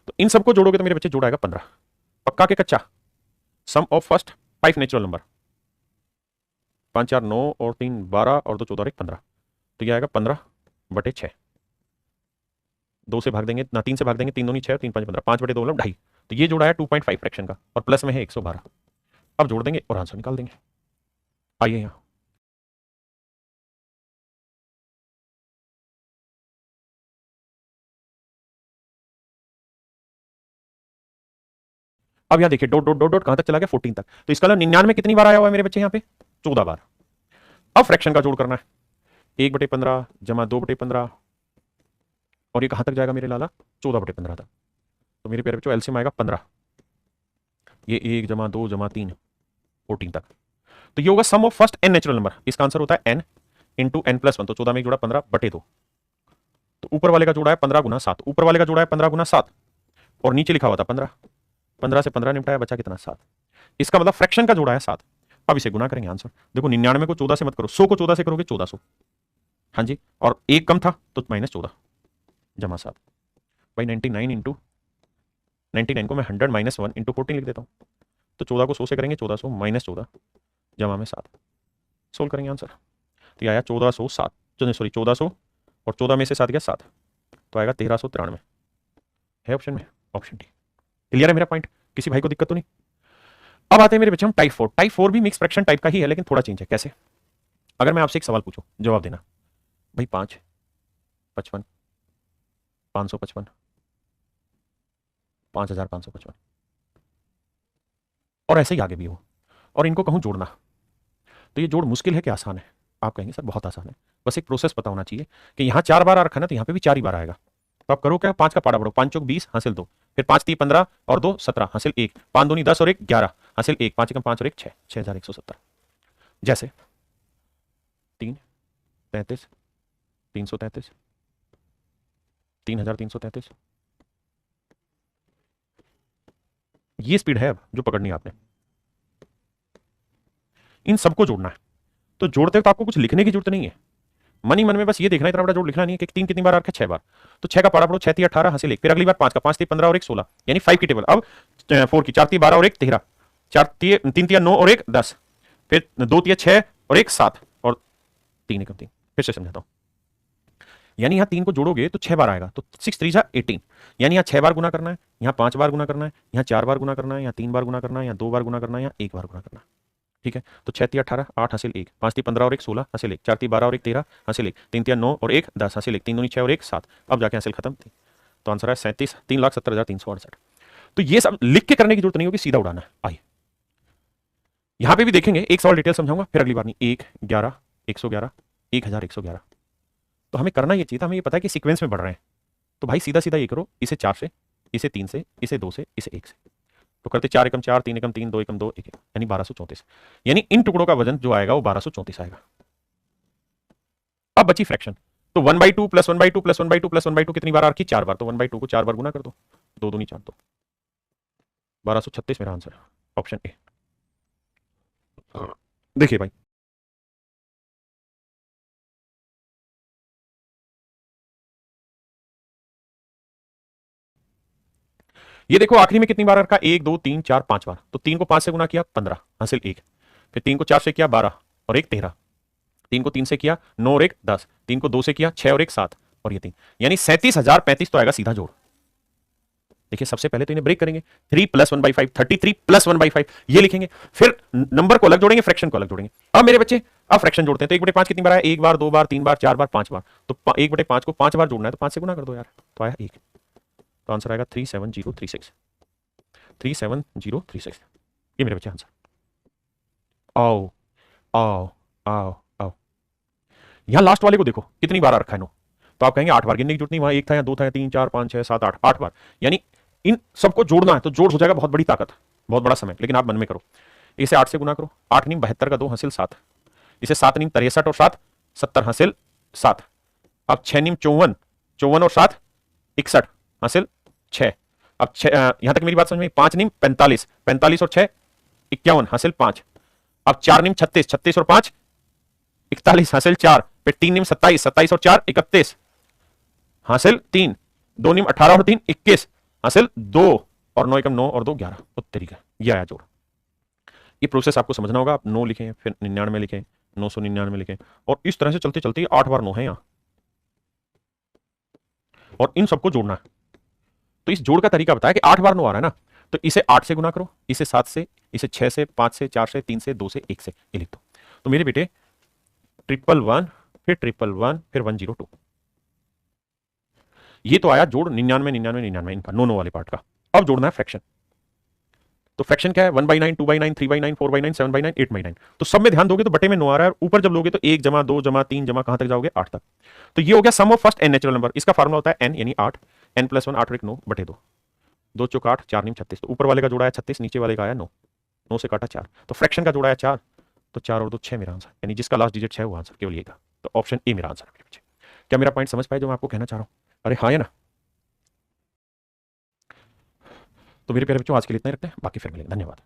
तो इन सबको जोड़ोगे तो मेरे बच्चे जोड़ आएगा 15, पक्का के कच्चा, सम ऑफ फर्स्ट 5 नेचुरल नंबर, 5 4 9 और 3 12 और 2 14 और 1 15, तो ये आएगा 15/6, 2 से भाग देंगे ना 3 से भाग देंगे, 3 2 6 3 5 15, 5/2 मतलब 2.5, तो ये जोड़ा है 2.5 फ्रैक्शन का और प्लस में है 112, अब जोड़ देंगे और आंसर निकाल देंगे, आइए यहां, अब यहां देखिए डॉट डॉट डॉट डॉट कहां तक चला गया 14 तक, तो इसका 99 कितनी बार आया हुआ है मेरे बच्चे यहाँ पे 14 बार, अब फ्रैक्शन का जोड़ करना है, 1/15 जमा 2/15 और ये कहां तक जाएगा मेरे लाला 14/15 तक, तो मेरे प्यारे बच्चों एलसीएम आएगा 15, ये 1 जमा 2 जमा 3 14 तक, तो ये होगा sum of first n natural number, इसका आंसर होता है n × n + 1, तो 14 में एक जोड़ा 15/2, तो ऊपर वाले का जोड़ा है 15 × 7, ऊपर वाले का जोड़ा है 15 × 7 और नीचे लिखा हुआ था 15, 15 से 15 निपटाया बचा कितना 7, इसका मतलब फ्रैक्शन का जोड़ा है 7, अब इसे गुना करेंगे आंसर, देखो 99 को 14 से मत करो, 100 को 14 से करोगे 1400, हाँ जी, और एक कम था तो -14 जमा 7, भाई 99 इंटू 99 को मैं 100 माइनस 1 इंटू 14 लिख देता हूँ। तो 14 को 100 से करेंगे, 1400 माइनस 14 जमा में 7, सोल्व करेंगे आंसर। तो ये आया 1407, सॉरी 1400 और 14 में से 7 गया 7, तो आएगा 1393 है ऑप्शन में, ऑप्शन डी। क्लियर है मेरा पॉइंट, किसी भाई को दिक्कत तो नहीं। अब आते हैं मेरे बच्चे हम टाइप 4। टाइप 4 भी मिक्स फ्रैक्शन टाइप का ही है, लेकिन थोड़ा चेंज है। कैसे? अगर मैं आपसे एक सवाल पूछूं, जवाब देना भाई। 5, 55, 555, 5555 और ऐसे ही आगे भी हो, और इनको कहूं जोड़ना, तो ये जोड़ मुश्किल है कि आसान है? आप कहेंगे सर बहुत आसान है, बस एक प्रोसेस पता होना चाहिए कि यहाँ 4 बार आ रखा है ना, तो यहाँ पे भी 4 ही बार आएगा। तो आप करो क्या, 5 का पाड़ा बढ़ो, 5 चौक 20 हासिल 2, फिर 5 3 15 और 2 17 हासिल 1, 5 दूनी 10 और 1 11 हासिल 1, 5 एकम 5 और 1 6, 6170। जैसे 3 33 333 3333, ये स्पीड है अब जो पकड़नी है आपने। इन सबको जोड़ना है, तो जोड़ते वक्त आपको कुछ लिखने की जरूरत नहीं है, मन ही मन में बस ये देखना है, इतना बड़ा जोड़ लिखना नहीं है कि 3 कितनी बार आ रखा है, 6 बार। तो 6 का पारा पढ़ो, 6 3 18 हासिल 1, फिर अगली बार 5 का 5 3 15 और 1 16, यानी 5 की टेबल। अब 4 की 4 3 12 और 1 13, 4 3 3 9 और 1 10, फिर 2 3 6 और 1 7 और 3 एकम 3। फिर से समझाता हूं, यानी यहां 3 को जोड़ोगे तो 6 बार आएगा, तो 6 3 जा 18, यानी यहां 6 बार गुना करना है, यहां 5 बार गुना करना है, यहां 4 बार गुना करना है, यहां 3 बार गुना करना है, यहां 2 बार गुना करना है, यहां 1 बार गुना करना है। ठीक है, तो 6 3 18 8 हासिल 1, 5 3 15 और 1 16 हासिल 1, 4 3 12 और 1 13 हासिल 1, 3 3 9 और 1 10 हासिल 1, 3 दूनी 6 और 1 7। अब जाके हासिल खत्म। तो आंसर है 37 3,70,368। तो ये सब लिख के करने की जरूरत नहीं होगी, सीधा उड़ाना है। आइए यहां पे भी देखेंगे, एक सवाल डिटेल समझाऊंगा, फिर अगली बार नहीं। 1 11 111 1111, तो हमें करना ये चाहिए था, हमें ये पता है कि सीक्वेंस में बढ़ रहे हैं, तो भाई सीधा सीधा ये करो, इसे 4 से, इसे 3 से, इसे 2 से, इसे 1 से, तो करते 4 एकम 4 3 एकम 3 2 एकम 2 1 यानी 1234, यानी इन टुकड़ों का वजन जो आएगा वो 1234 आएगा। अब बची फ्रैक्शन, तो 1/2 प्लस 1/2 प्लस 1/2 प्लस 1/2 कितनी बार आ रखी? 4 बार, तो 1/2 को 4 बार गुना कर दो, 2 दूनी 4 2, 1236 मेरा आंसर, ऑप्शन ए। देखिए भाई, ये देखो आखिरी में कितनी बार रखा? 1 2 3 4 5 बार, तो 3 को 5 से गुना किया 15 हासिल 1, फिर 3 को 4 से किया 12 और 1 13, 3 को 3 से किया 9 और 1 10, 3 को 2 से किया 6 और 1 7 और ये 3, यानी 37,035 तो आएगा सीधा जोड़। देखिए सबसे पहले तो इन्हें ब्रेक करेंगे, 3 प्लस 1/5 33 प्लस 1/5 ये लिखेंगे, फिर नंबर को अलग जोड़ेंगे, फ्रैक्शन को अलग जोड़ेंगे। अब मेरे बच्चे अब फ्रैक्शन जोड़ते हैं, तो 1/5 कितनी बार आया? 1 बार 2 बार 3 बार 4 बार 5 बार, तो 1/5 को 5 बार जोड़ना है, तो 5 से गुना कर दो यार, तो आया 1, तो आंसर आएगा 37036, 37036, ये मेरे बच्चे आंसर। आओ आओ आओ आओ, यहां लास्ट वाले को देखो कितनी बार आ रखा है नो, तो आप कहेंगे 8 बार, गिनने की जरूरत नहीं, वहां 1 था या 2 था या 3 4 5 6 7 8 8 बार, यानी इन सबको जोड़ना है, तो जोड़ हो जाएगा बहुत बड़ी ताकत, बहुत बड़ा समय, लेकिन आप मन में करो, इसे 8 से गुना करो, 8 नीम 72 का 2 हासिल 7, इसे 7 नीम 63 और 7 70 हासिल 7, अब 6 नीम 54 54 और 7 61 हासिल 6, अब यहां तक मेरी बात समझ में? 5 नीम 45 45 और 6 51 हासिल 5, अब 4 नीम 36 36 और 5 41 हासिल 4, फिर 3 नीम 27 27 और 4 31 हासिल 3, 2 नीम 18 और 3 21 हासिल 2 और 9 एकम 9 और 2 11, तो तरीका ये आया जोड़। ये प्रोसेस आपको समझना होगा, आप 9 लिखें, फिर 99 लिखें, 999 लिखें, और इस तरह से चलते चलते 8 बार 9 है यहां, और इन सबको जोड़ना है। तो इस जोड़ का तरीका बताया कि 8 बार 9 आ रहा है ना, तो इसे 8 से गुना करो, इसे 7 से, इसे 6 से, 5 से, 4 से, 3 से, 2 से, 1 से, ये लिख दो। तो मेरे बेटे 111 फिर 111 फिर 102, ये तो आया जोड़ 99 99 99 इनका, नो नो वाले पार्ट का। अब जोड़ना है फ्रैक्शन, तो फ्रैक्शन क्या है? 1/9 2/9 3/9 4/9 7/9 8/9, तो सब में ध्यान दोगे तो बटे में 9 आ रहा है, ऊपर जब लोगे तो 1 जमा 2 जमा 3 जमा कहां तक जाओगे? 8 तक। तो ये हो गया sum of first n natural number, इसका फार्मूला होता है n यानी 8, n + 1 8 और 1 9 बटे 2, 2 चौक 8 4 नीम 36, तो ऊपर वाले का जोड़ा है 36, नीचे वाले का आया 9, 9 से काटा 4, तो फ्रैक्शन का जोड़ा है 4, तो 4 और 2 6 मेरा आंसर, यानी जिसका लास्ट डिजिट 6 वो आंसर केवल ये था, तो ऑप्शन ए मेरा आंसर है मेरे बच्चे। क्या मेरा पॉइंट समझ पाए जो मैं आपको कहना चाह रहा हूं? अरे हाँ या ना? तो मेरे प्यारे बच्चों आज के लिए इतना ही रखते हैं, बाकी फिर मिलेंगे, धन्यवाद।